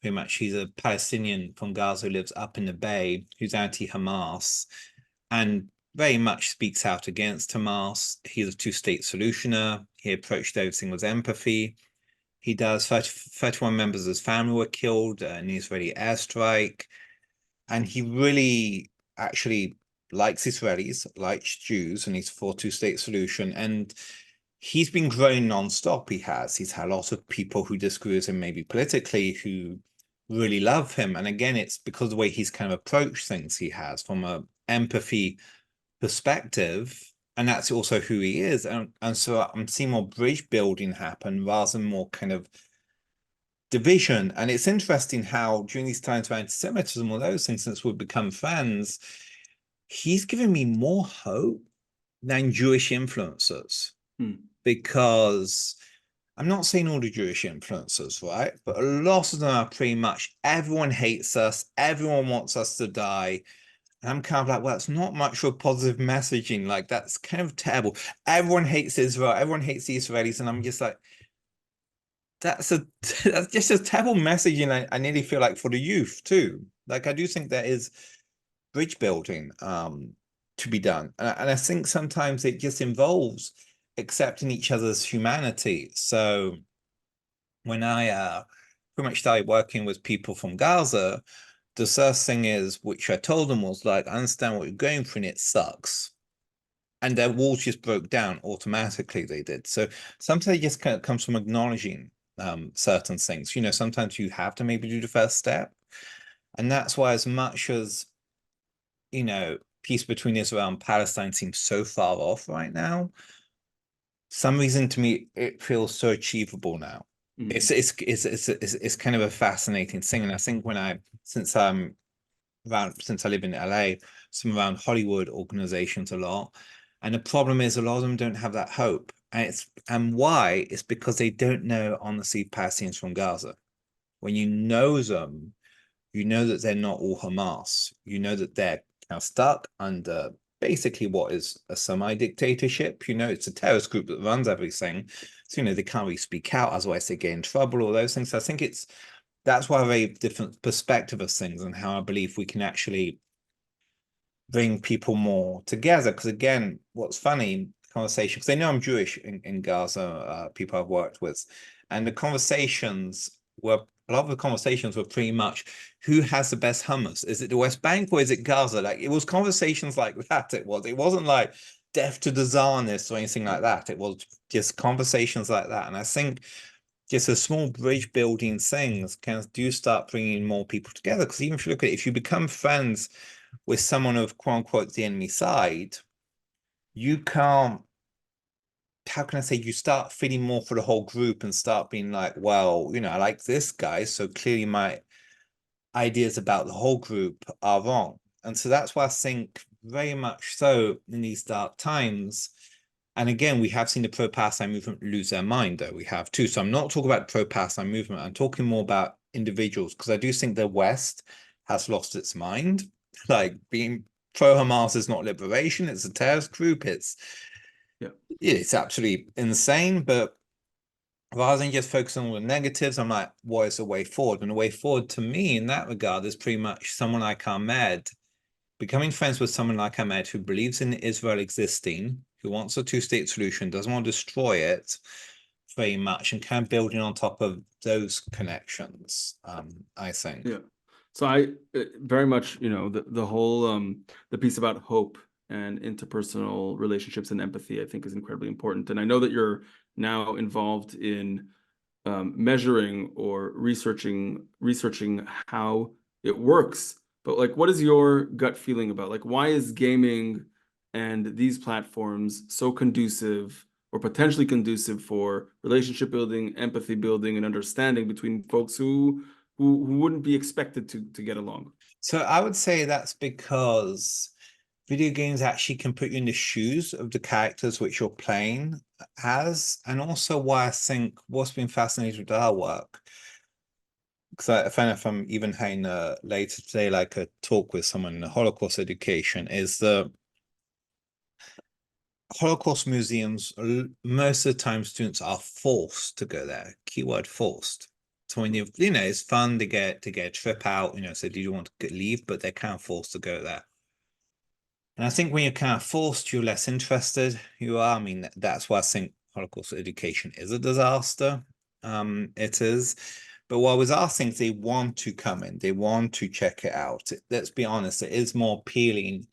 Pretty much, he's a Palestinian from Gaza who lives up in the Bay, who's anti-Hamas and very much speaks out against Hamas. He's a two-state solutioner. He approached everything with empathy. He does 31 members of his family were killed in an Israeli airstrike. And he really actually likes Israelis, likes Jews, and he's for two-state solution. And he's been growing non-stop. He's had lots of people who disagree with him, maybe politically, who really love him. And again, it's because of the way he's kind of approached things he has from a empathy perspective, and that's also who he is. And so I'm seeing more bridge building happen rather than more kind of division. And it's interesting how during these times of anti-Semitism, all those things, since we've become friends, he's given me more hope than Jewish influencers. Because I'm not saying all the Jewish influencers, right? But a lot of them are pretty much everyone hates us, everyone wants us to die. And I'm kind of like, well, it's not much for positive messaging. Like, that's kind of terrible. Everyone hates Israel, everyone hates the Israelis. And I'm just like, that's that's just a terrible messaging. I nearly feel like for the youth too. Like I do think there is bridge building to be done. And I think sometimes it just involves accepting each other's humanity. So when I pretty much started working with people from Gaza, the first thing is, which I told them was like, I understand what you're going through and it sucks. And their walls just broke down automatically, they did. So sometimes it just kind of comes from acknowledging certain things. Sometimes you have to maybe do the first step. And that's why as much as, peace between Israel and Palestine seems so far off right now, some reason to me it feels so achievable now. It's kind of a fascinating thing. And I think since I live in LA, some around Hollywood organizations a lot. And the problem is a lot of them don't have that hope. And why? It's because they don't know honestly Palestinians from Gaza. When you know them, you know that they're not all Hamas. You know that they're kind of stuck under basically what is a semi-dictatorship. It's a terrorist group that runs everything. So, they can't really speak out, otherwise they get in trouble, all those things. So I think that's why I have a different perspective of things and how I believe we can actually bring people more together. Because again, what's funny, conversation, because they know I'm Jewish in Gaza, people I've worked with, and a lot of the conversations were pretty much who has the best hummus? Is it the West Bank or is it Gaza? Like it was conversations like that. It wasn't like death to the Zionists or anything like that. It was just conversations like that. And I think just a small bridge building things can do start bringing more people together. Because even if you look at it, if you become friends with someone of quote unquote the enemy side, you can't, how can I say, you start feeling more for the whole group and start being like, well, I like this guy, so clearly my ideas about the whole group are wrong. And so that's why I think very much so in these dark times. And again, we have seen the pro-Palestine movement lose their mind, though. We have too. So I'm not talking about the pro-Palestine movement. I'm talking more about individuals, because I do think the West has lost its mind. Like, being pro-Hamas is not liberation. It's a terrorist group.
Yeah.
It's absolutely insane. But rather than just focusing on the negatives, I'm like, what is the way forward? And the way forward to me in that regard is pretty much someone like Ahmed, becoming friends with someone like Ahmed who believes in Israel existing, who wants a two-state solution, doesn't want to destroy it very much, and kind of building on top of those connections, I think.
Yeah. So I very much, the whole the piece about hope and interpersonal relationships and empathy, I think is incredibly important. And I know that you're now involved in measuring or researching how it works. But like, what is your gut feeling about, like, why is gaming and these platforms so conducive or potentially conducive for relationship building, empathy building, and understanding between folks who wouldn't be expected to get along?
So I would say that's because video games actually can put you in the shoes of the characters which you're playing as, and also why I think what's been fascinating with our work, because I find if I'm even having later today, like a talk with someone in the Holocaust education, is the Holocaust museums, most of the time students are forced to go there. Keyword forced. So when it's fun to get a trip out, so do you want to leave, but they're kind of forced to go there. And I think when you're kind of forced, you're less interested. You are. I mean, that's why I think Holocaust education is a disaster. It is. But what I was asking is they want to come in, they want to check it out. Let's be honest, it is more appealing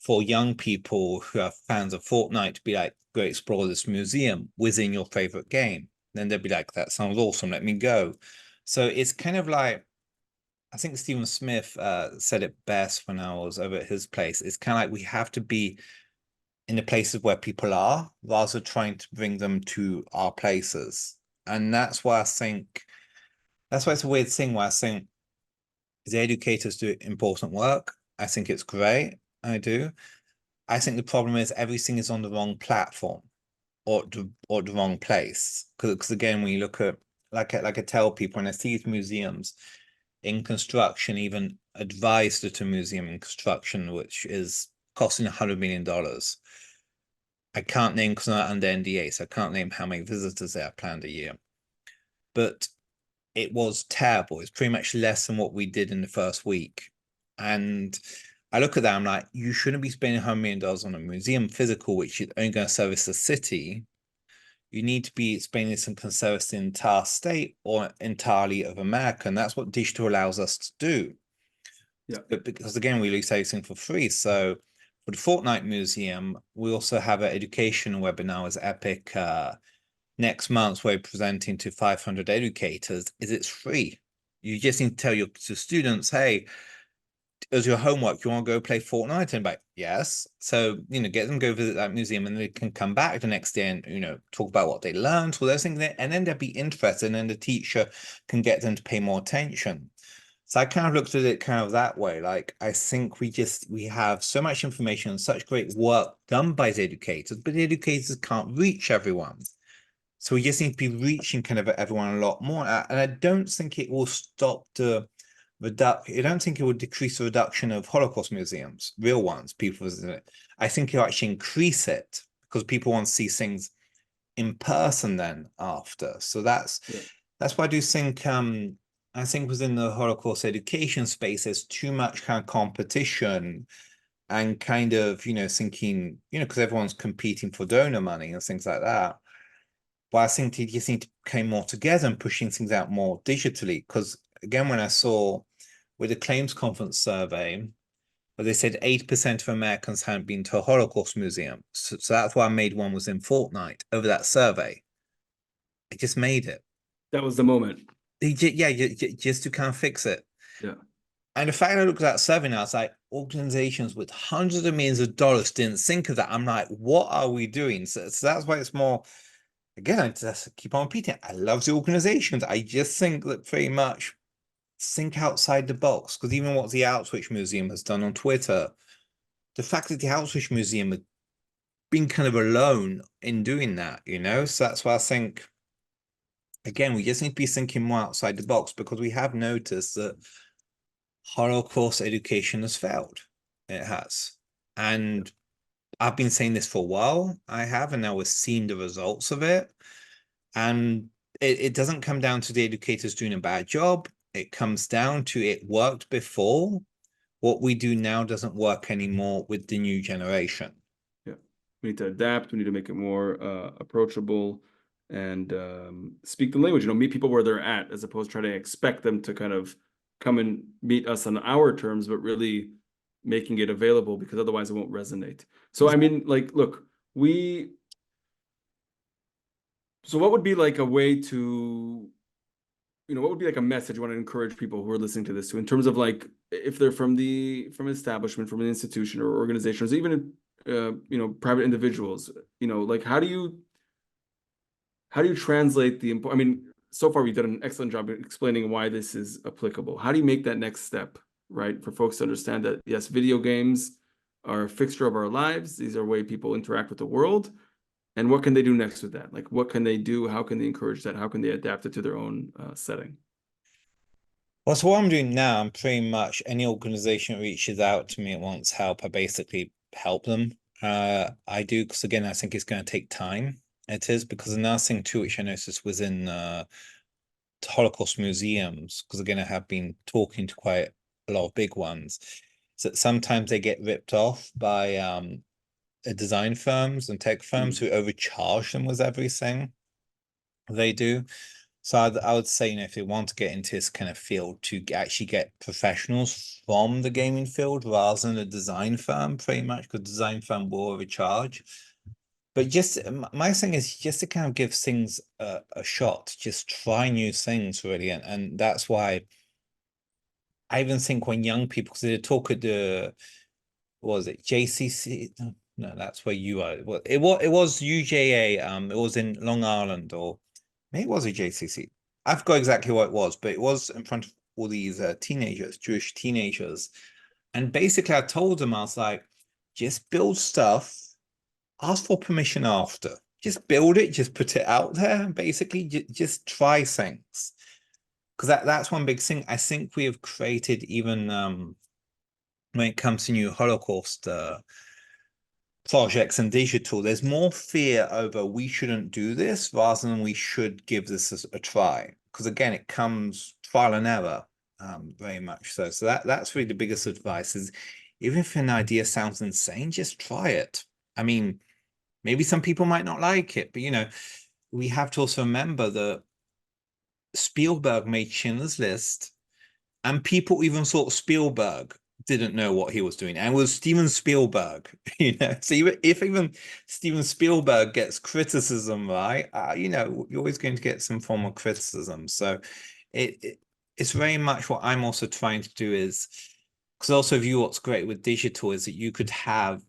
for young people who are fans of Fortnite to be like, go explore this museum within your favorite game. Then they'll be like, that sounds awesome, let me go. So it's kind of like, I think Stephen Smith said it best when I was over at his place. It's kind of like we have to be in the places where people are rather than trying to bring them to our places. And that's why I think, that's why it's a weird thing where I think the educators do important work. I think it's great. I do. I think the problem is everything is on the wrong platform or the wrong place. Because again, when you look at like I tell people when I see these museums in construction, even advised at a museum in construction, which is costing $100 million. I can't name because I'm not under NDA, so I can't name how many visitors they have planned a year. But it was terrible. It's pretty much less than what we did in the first week. And I look at that, I'm like, you shouldn't be spending $100 million on a museum physical, which is only going to service the city. You need to be spending this and can service the entire state or entirely of America. And that's what digital allows us to do.
Yeah.
But because again, we release everything for free. So for the Fortnite Museum, we also have an education webinar with Epic next month where we're presenting to 500 educators. It's free. You just need to tell your students, hey, as your homework, you want to go play Fortnite? And like, yes. So, get them go visit that museum and they can come back the next day and, talk about what they learned, all those things. And then they'll be interested and then the teacher can get them to pay more attention. So I kind of looked at it kind of that way. Like, I think we have so much information and such great work done by the educators, but the educators can't reach everyone. So we just need to be reaching kind of everyone a lot more. And I don't think it will stop the I don't think it would decrease the reduction of Holocaust museums, real ones, people visit it. I think it'll actually increase it because people want to see things in person then after. So that's
Yeah.
why I do think I think within the Holocaust education space, there's too much kind of competition and kind of, thinking, because everyone's competing for donor money and things like that. But I think you just need to come more together and pushing things out more digitally. Because again, when I saw with the claims conference survey, where they said 8% of Americans hadn't been to a Holocaust museum. So that's why I made one was in Fortnite over that survey. I just made it.
That was the moment.
Yeah, just to kind of fix it.
Yeah.
And the fact I looked at that survey now, it's like organizations with hundreds of millions of dollars didn't think of that. I'm like, what are we doing? So that's why it's more, again, I just keep on repeating, I love the organizations. I just think that pretty much think outside the box. Because even what the Outreach Museum has done on Twitter, the fact that the Outreach Museum has been kind of alone in doing that, So that's why I think, again, we just need to be thinking more outside the box because we have noticed that Holocaust education has failed. It has. And I've been saying this for a while. I have, and now we're seeing the results of it. And it doesn't come down to the educators doing a bad job. It comes down to it worked before. What we do now doesn't work anymore with the new generation.
Yeah, we need to adapt. We need to make it more approachable and speak the language. Meet people where they're at, as opposed to trying to expect them to kind of come and meet us on our terms, but really making it available because otherwise it won't resonate. So I mean, like, look, so what would be like a way to, what would be like a message you want to encourage people who are listening to this to, in terms of like, if they're from an establishment, from an institution or organization, or even private individuals, like how do you translate I mean, so far we've done an excellent job explaining why this is applicable. How do you make that next step, right? For folks to understand that, yes, video games are a fixture of our lives. These are way people interact with the world. And what can they do next with that? Like, what can they do? How can they encourage that? How can they adapt it to their own setting?
Well, so what I'm doing now, I'm pretty much any organization that reaches out to me and wants help, I basically help them. I do because again, I think it's going to take time. It is because another thing too, which I noticed was in Holocaust museums, because again, I have been talking to quite a lot of big ones, is that sometimes they get ripped off by design firms and tech firms who overcharge them with everything they do. So I would say, if they want to get into this kind of field, to actually get professionals from the gaming field rather than a design firm, pretty much, because design firm will overcharge. But just my thing is just to kind of give things a shot, just try new things, really. And that's why I even think when young people, because they talk at what was it, JCC? No, that's where you are. Well, it was UJA. It was in Long Island, or maybe it was a JCC. I forgot exactly what it was, but it was in front of all these teenagers, Jewish teenagers. And basically, I told them, I was like, just build stuff, ask for permission after. Just build it, just put it out there, and basically just try things. Because that's one big thing. I think we have created, even when it comes to new Holocaust projects and digital, there's more fear over we shouldn't do this rather than we should give this a try. Because again, it comes trial and error, very much so. So that's really the biggest advice is, even if an idea sounds insane, just try it. I mean, maybe some people might not like it, but we have to also remember that Spielberg made Schindler's List, and people even thought Spielberg didn't know what he was doing, and it was Steven Spielberg. So if even Steven Spielberg gets criticism, right, you're always going to get some form of criticism. So it's very much what I'm also trying to do is, because also view what's great with digital is that you could have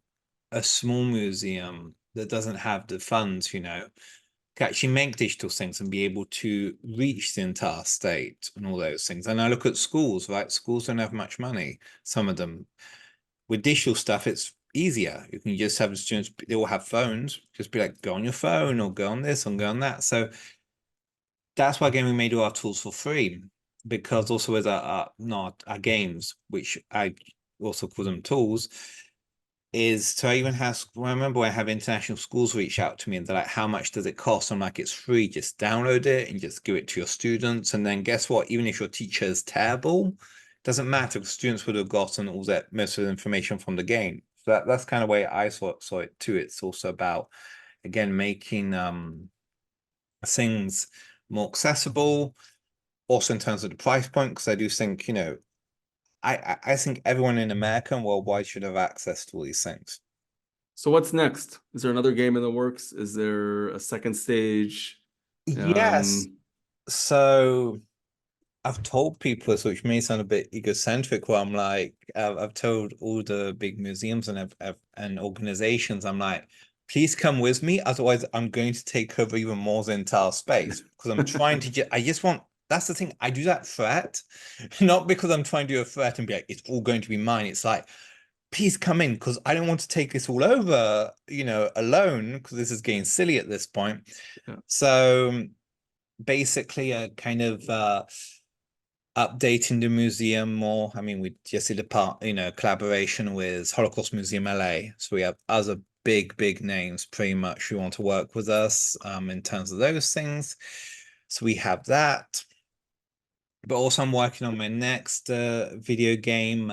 a small museum that doesn't have the funds, can actually make digital things and be able to reach the entire state and all those things. And I look at schools, right? Schools don't have much money, some of them. With digital stuff, it's easier. You can just have the students, they all have phones, just be like, go on your phone or go on this and go on that. So that's why, again, we made all our tools for free, because also with our games, which I also call them tools, is to even have, I remember when I have international schools reach out to me and they're like, how much does it cost? I'm like, it's free. Just download it and just give it to your students. And then guess what? Even if your teacher is terrible, it doesn't matter, because students would have gotten all that most of the information from the game. So that's kind of way I saw it too. It's also about, again, making things more accessible, also in terms of the price point, because I do think, I think everyone in America and worldwide should have access to all these things.
So what's next? Is there another game in the works? Is there a second stage?
Yes. So I've told people this, which may sound a bit egocentric, where I'm like, I've told all the big museums and organizations, I'm like, please come with me, otherwise I'm going to take over even more the entire space because I'm trying to I just want. That's the thing. I do that threat, not because I'm trying to do a threat and be like, it's all going to be mine. It's like, please come in because I don't want to take this all over, alone because this is getting silly at this point.
Yeah.
So basically, a kind of updating the museum more. I mean, we just did collaboration with Holocaust Museum LA. So we have other big names pretty much who want to work with us in terms of those things. So we have that. But also I'm working on my next video game.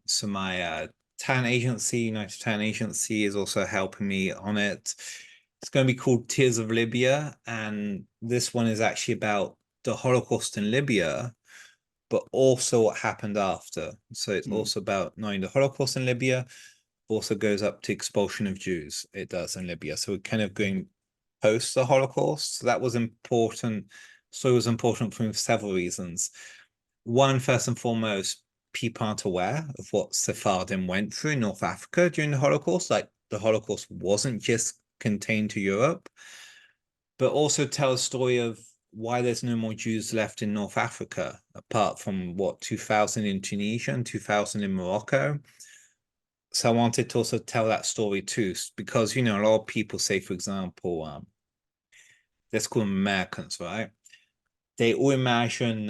So my talent agency, United Talent Agency, is also helping me on it. It's going to be called Tears of Libya. And this one is actually about the Holocaust in Libya, but also what happened after. So it's also about knowing the Holocaust in Libya, also goes up to expulsion of Jews. It does in Libya. So we're kind of going post the Holocaust. So that was important. So it was important for several reasons. One, first and foremost, people aren't aware of what Sephardim went through in North Africa during the Holocaust. Like the Holocaust wasn't just contained to Europe, but also tell a story of why there's no more Jews left in North Africa, apart from 2000 in Tunisia and 2000 in Morocco. So I wanted to also tell that story too, because, a lot of people say, for example, let's call them Americans, right? They all imagine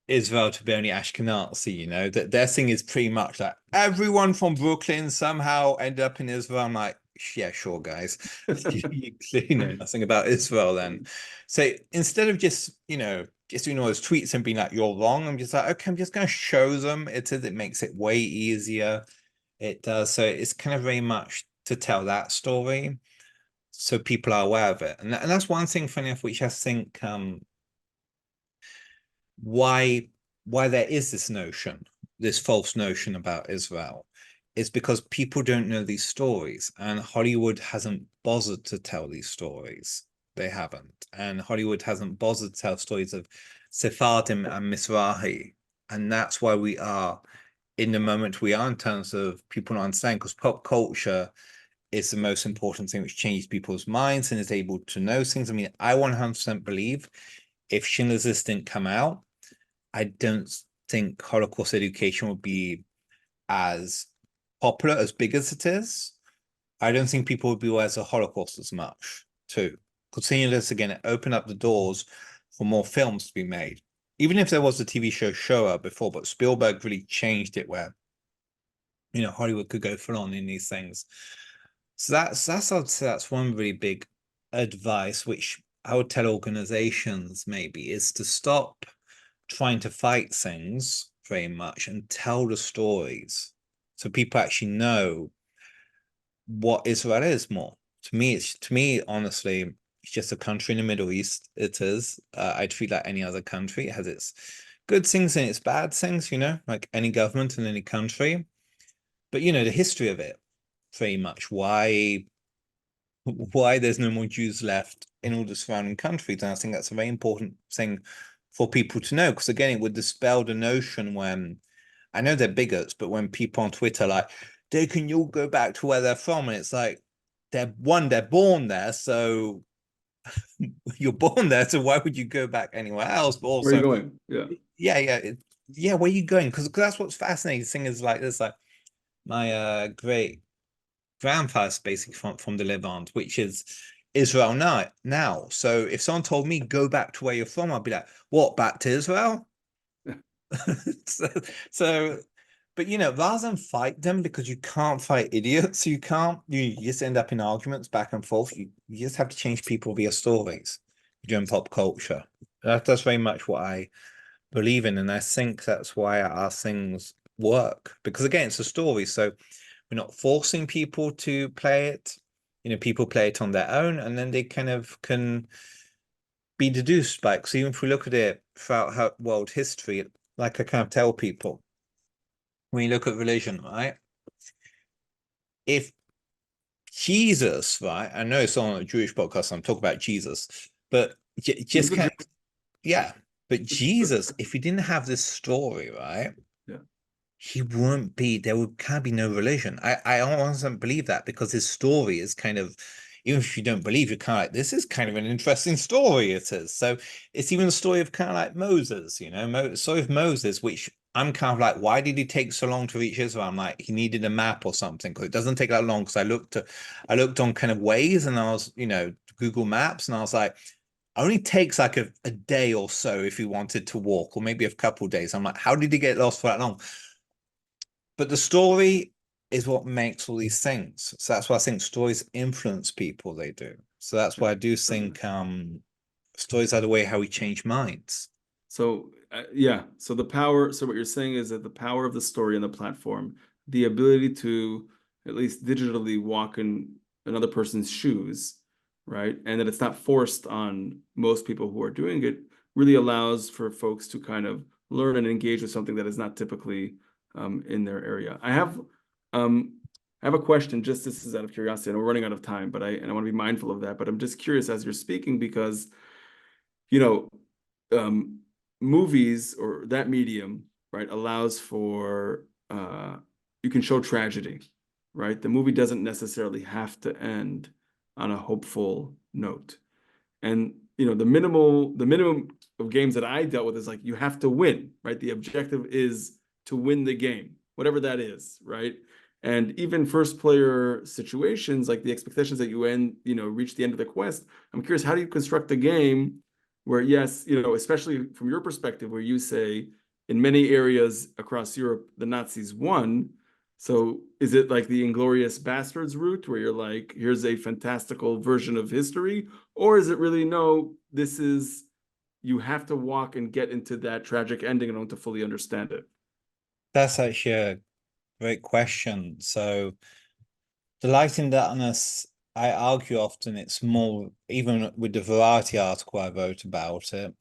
Israel to be only Ashkenazi, that their thing is pretty much like everyone from Brooklyn somehow end up in Israel. I'm like, yeah, sure, guys. You clearly know nothing about Israel then. So instead of just doing all those tweets and being like, you're wrong, I'm just like, okay, I'm just going to show them. It makes it way easier. It does. So it's kind of very much to tell that story so people are aware of it. And that's one thing, funny enough, which I think why there is this false notion about Israel, is because people don't know these stories, and Hollywood hasn't bothered to tell these stories. They haven't, and Hollywood hasn't bothered to tell stories of Sephardim and Mizrahi, and that's why we are in the moment we are in terms of people not understanding, because pop culture is the most important thing which changes people's minds and is able to know things. I mean, I 100% believe if Schindler's List didn't come out, I don't think Holocaust education would be as popular, as big as it is. I don't think people would be aware of the Holocaust as much, too. Continuing this again, it opened up the doors for more films to be made. Even if there was a TV show Shoah before, but Spielberg really changed it where, Hollywood could go full on in these things. So that's I'd say that's one really big advice, which I would tell organizations maybe, is to stop trying to fight things very much and tell the stories so people actually know what Israel is more. To me, honestly, it's just a country in the Middle East. It is. I treat like any other country. It has its good things and its bad things, like any government in any country. But the history of it, very much why there's no more Jews left in all the surrounding countries. And I think that's a very important thing for people to know, because again, it would dispel the notion when, I know they're bigots, but when people on Twitter like, they can all go back to where they're from, and it's like, they're born there, so you're born there, so why would you go back anywhere else? But
Where are you
also,
going? Yeah.
yeah, where are you going? Because that's what's fascinating. The thing is, like this, like my great grandfather's basically from the Levant, which is Israel now. So if someone told me go back to where you're from, I'd be like, what, back to Israel? so, so but rather than fight them, because you can't fight idiots, you just end up in arguments back and forth. You just have to change people via stories during pop culture. That's very much what I believe in, and I think that's why our things work, because again, it's a story. So we're not forcing people to play it. People play it on their own, and then they kind of can be deduced by it. Because even if we look at it throughout world history, like I kind of tell people, when you look at religion, right? If Jesus, right? I know it's on a Jewish podcast, so I'm talking about Jesus, but just kind of, yeah. But Jesus, if he didn't have this story, right?
Yeah.
He wouldn't be, there would kind of be no religion. I honestly don't believe that because his story is kind of, even if you don't believe, you're kind of like, this is kind of an interesting story, it is. So it's even the story of kind of like Moses, you know, story of Moses, which I'm kind of like, why did he take so long to reach Israel? I'm like, he needed a map or something, because it doesn't take that long. Because I looked on kind of Waze and I was, you know, Google Maps, and I was like, only takes like a day or so if you wanted to walk, or maybe a couple days. I'm like, how did he get lost for that long? But the story is what makes all these things. So that's why I think stories influence people. They do. So that's
Yeah.
why I do
Definitely.
think stories are the way how we change minds.
So yeah, so the power, so what you're saying is that the power of the story and the platform, the ability to at least digitally walk in another person's shoes, right? And that it's not forced on most people who are doing it, really allows for folks to kind of learn and engage with something that is not typically in their area. Um I have a question, just this is out of curiosity, and we're running out of time, but I want to be mindful of that. But I'm just curious as you're speaking because you know, um, movies or that medium, right, allows for you can show tragedy, right? The movie doesn't necessarily have to end on a hopeful note. And the minimum of games that I dealt with is like you have to win, right? The objective is to win the game, whatever that is, right? And even first player situations, like the expectations that reach the end of the quest. I'm curious, how do you construct a game where, yes, especially from your perspective, where you say in many areas across Europe, the Nazis won. So is it like the Inglorious Bastards route where you're like, here's a fantastical version of history? Or is it really, no, this is, you have to walk and get into that tragic ending in order to fully understand it?
That's actually a great question. So the light and darkness, I argue often it's more, even with the Variety article I wrote about it,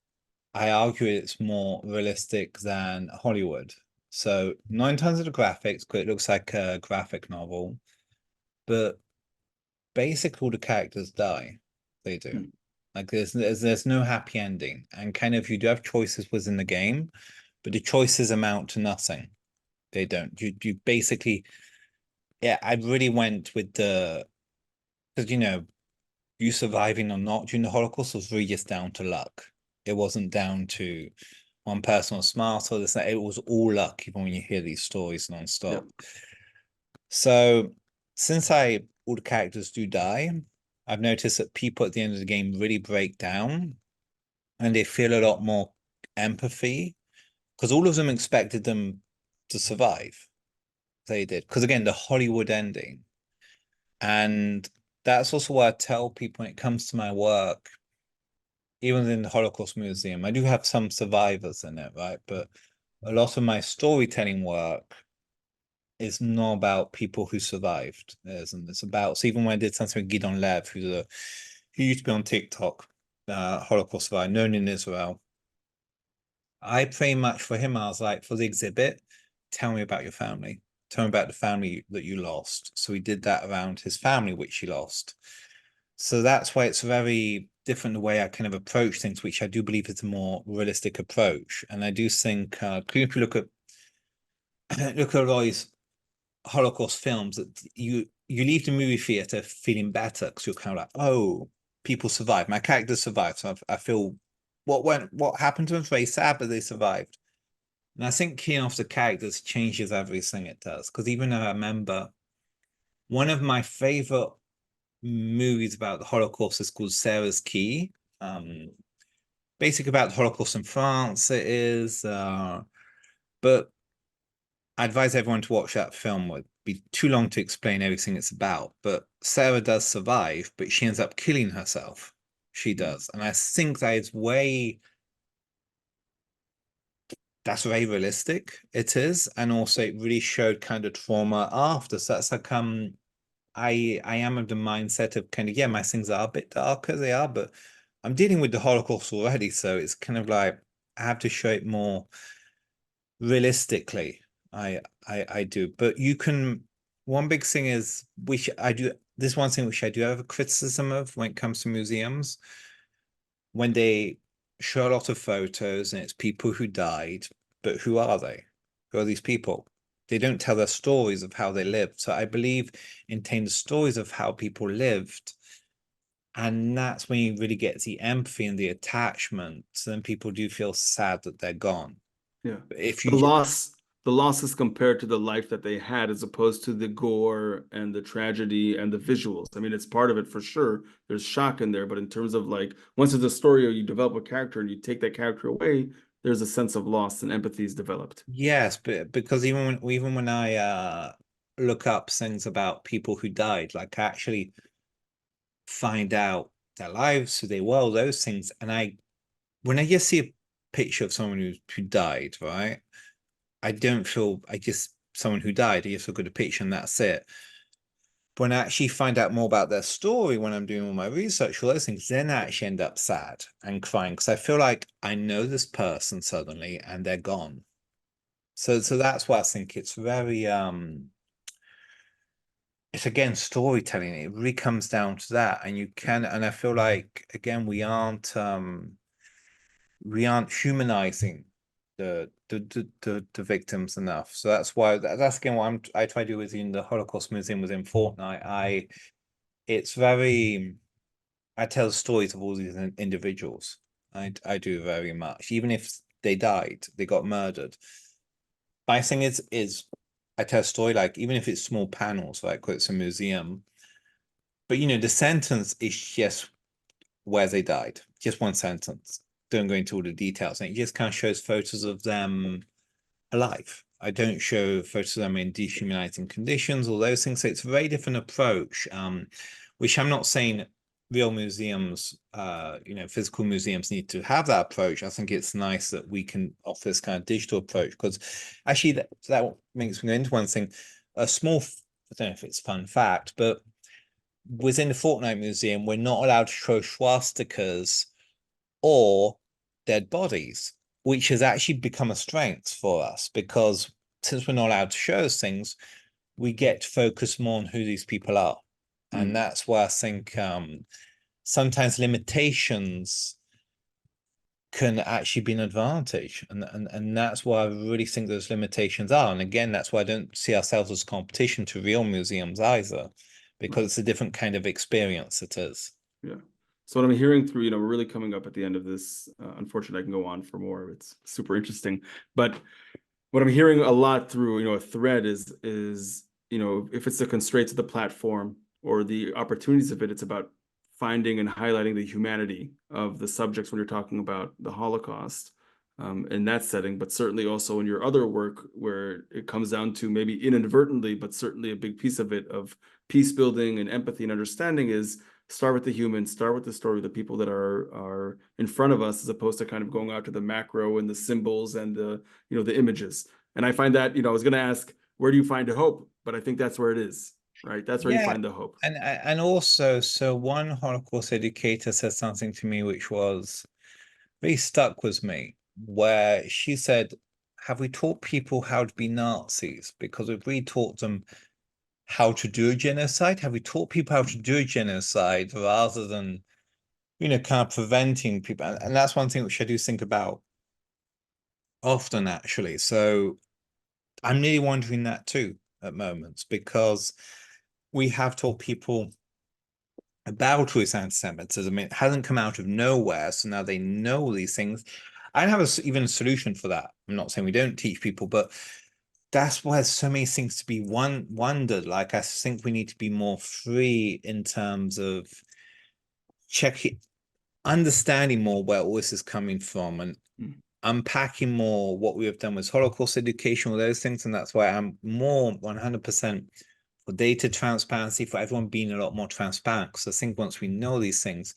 I argue it's more realistic than Hollywood. So nine times of the graphics, it looks like a graphic novel, but basically all the characters die. They do.
Hmm.
Like there's no happy ending. And kind of you do have choices within the game, but the choices amount to nothing. They don't. You basically, yeah, I really went with the, because you surviving or not during the Holocaust was really just down to luck. It wasn't down to one person was smart or this. It was all luck, even when you hear these stories
Yeah.
nonstop. So since all the characters do die, I've noticed that people at the end of the game really break down and they feel a lot more empathy because all of them expected them to survive. They did. Because again, the Hollywood ending. And that's also what I tell people when it comes to my work, even in the Holocaust Museum. I do have some survivors in it, right? But a lot of my storytelling work is not about people who survived. It's about, so even when I did something with Gidon Lev, who used to be on TikTok, Holocaust survivor, known in Israel, I pretty much for him, I was like, for the exhibit, tell me about your family. Tell me about the family that you lost. So we did that around his family, which he lost. So that's why it's very different the way I kind of approach things, which I do believe is a more realistic approach. And I do think, if you look at a lot of these Holocaust films, that you leave the movie theater feeling better because you're kind of like, oh, people survived. My characters survived, so I feel what happened to them was very sad, but they survived. And I think keying off the characters changes everything it does. Because even though I remember one of my favorite movies about the Holocaust is called Sarah's Key. Um, Basically about the Holocaust in France, it is. But I advise everyone to watch that film. It would be too long to explain everything it's about. But Sarah does survive, but she ends up killing herself. She does. And I think that's very realistic. It is. And also it really showed kind of trauma after. So that's like I am of the mindset of kind of, yeah, my things are a bit darker, they are, but I'm dealing with the Holocaust already, so it's kind of like I have to show it more realistically. I do. But you can, one big thing is which I do, this one thing which I do have a criticism of when it comes to museums, when they show a lot of photos and it's people who died, but who are they? Who are these people? They don't tell their stories of how they lived. So I believe in telling the stories of how people lived. And that's when you really get the empathy and the attachment. So then people do feel sad that they're gone.
Yeah.
But if
The
you
loss, the loss is compared to the life that they had as opposed to the gore and the tragedy and the visuals. I mean, it's part of it for sure. There's shock in there, but in terms of like once it's a story or you develop a character and you take that character away, there's a sense of loss and empathy is developed.
yes, but because even when I look up things about people who died, like I actually find out their lives, who they were, those things, and I when I just see a picture of someone who died, right? I don't feel I just someone who died. I just look at a picture and that's it. When I actually find out more about their story, when I'm doing all my research, all those things, then I actually end up sad and crying because I feel like I know this person suddenly and they're gone. So that's why I think it's very it's again storytelling. It really comes down to that. And you can and I feel like again we aren't humanizing the victims enough. So that's why that's again what I try to do within the Holocaust Museum within Fortnite. It's very I tell stories of all these individuals. I do very much, even if they died, they got murdered. My thing is I tell a story like even if it's small panels, like it's a museum, but the sentence is just where they died, just one sentence. Don't go into all the details, and it just kind of shows photos of them alive. I don't show photos of them in dehumanizing conditions, all those things. So it's a very different approach, which I'm not saying real museums, physical museums need to have that approach. I think it's nice that we can offer this kind of digital approach because actually that makes me go into one thing. A small, I don't know if it's a fun fact, but within the Fortnite Museum, we're not allowed to show swastikas or dead bodies, which has actually become a strength for us because since we're not allowed to show those things, we get to focus more on who these people are. And
Mm.
that's why I think sometimes limitations can actually be an advantage. And that's why I really think those limitations are. And again, that's why I don't see ourselves as competition to real museums either, because
Right.
it's a different kind of experience it is.
Yeah. So what I'm hearing through, we're really coming up at the end of this. Unfortunately, I can go on for more. It's super interesting. But what I'm hearing a lot through, a thread is, if it's the constraints of the platform or the opportunities of it, it's about finding and highlighting the humanity of the subjects when you're talking about the Holocaust in that setting, but certainly also in your other work where it comes down to maybe inadvertently, but certainly a big piece of it of peace building and empathy and understanding is start with the human, start with the story of the people that are in front of us, as opposed to kind of going out to the macro and the symbols and the images. And I find that, I was going to ask, where do you find the hope? But I think that's where it is, right? That's where you
Yeah,
find the hope.
and also, so one Holocaust educator said something to me which was really stuck with me, where she said, "Have we taught people how to be Nazis? Because if we taught them how to do a genocide, have we taught people how to do a genocide rather than, kind of preventing people?" And that's one thing which I do think about often, actually. So I'm really wondering that too at moments because we have taught people about this anti-Semitism. It hasn't come out of nowhere, so now they know these things. I don't have even a solution for that. I'm not saying we don't teach people, but that's why there's so many things to be wondered. Like I think we need to be more free in terms of checking, understanding more where all this is coming from, and
Mm.
unpacking more what we have done with Holocaust education, all those things. And that's why I'm more 100% for data transparency, for everyone being a lot more transparent. Because I think once we know these things,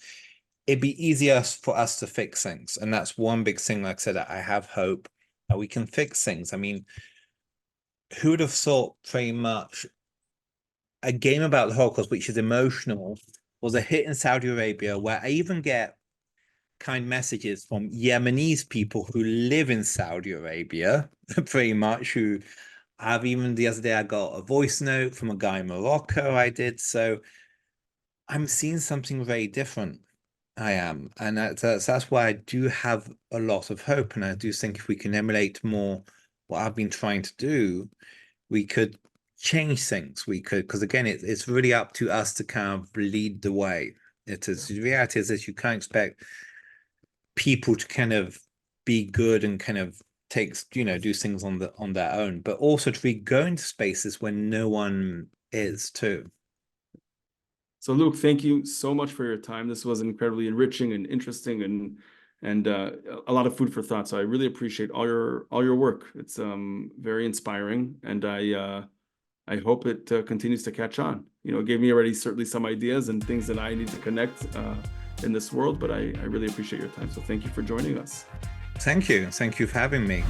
it'd be easier for us to fix things. And that's one big thing. Like I said, I have hope that we can fix things. I mean, who would have thought pretty much a game about the Holocaust, which is emotional, was a hit in Saudi Arabia, where I even get kind messages from Yemenis people who live in Saudi Arabia, pretty much, who have even the other day I got a voice note from a guy in Morocco I did. So I'm seeing something very different. I am, and that's why I do have a lot of hope, and I do think if we can emulate more what I've been trying to do, we could change things. We could, because again, it's really up to us to kind of lead the way. It is the reality is that you can't expect people to kind of be good and kind of do things on their own, but also to be going to spaces when no one is too.
So Luke, thank you so much for your time. This was incredibly enriching and interesting and a lot of food for thought. So I really appreciate all your work. It's very inspiring, and I hope it continues to catch on. You know, it gave me already certainly some ideas and things that I need to connect in this world, but I really appreciate your time. So thank you for joining us.
Thank you. Thank you for having me.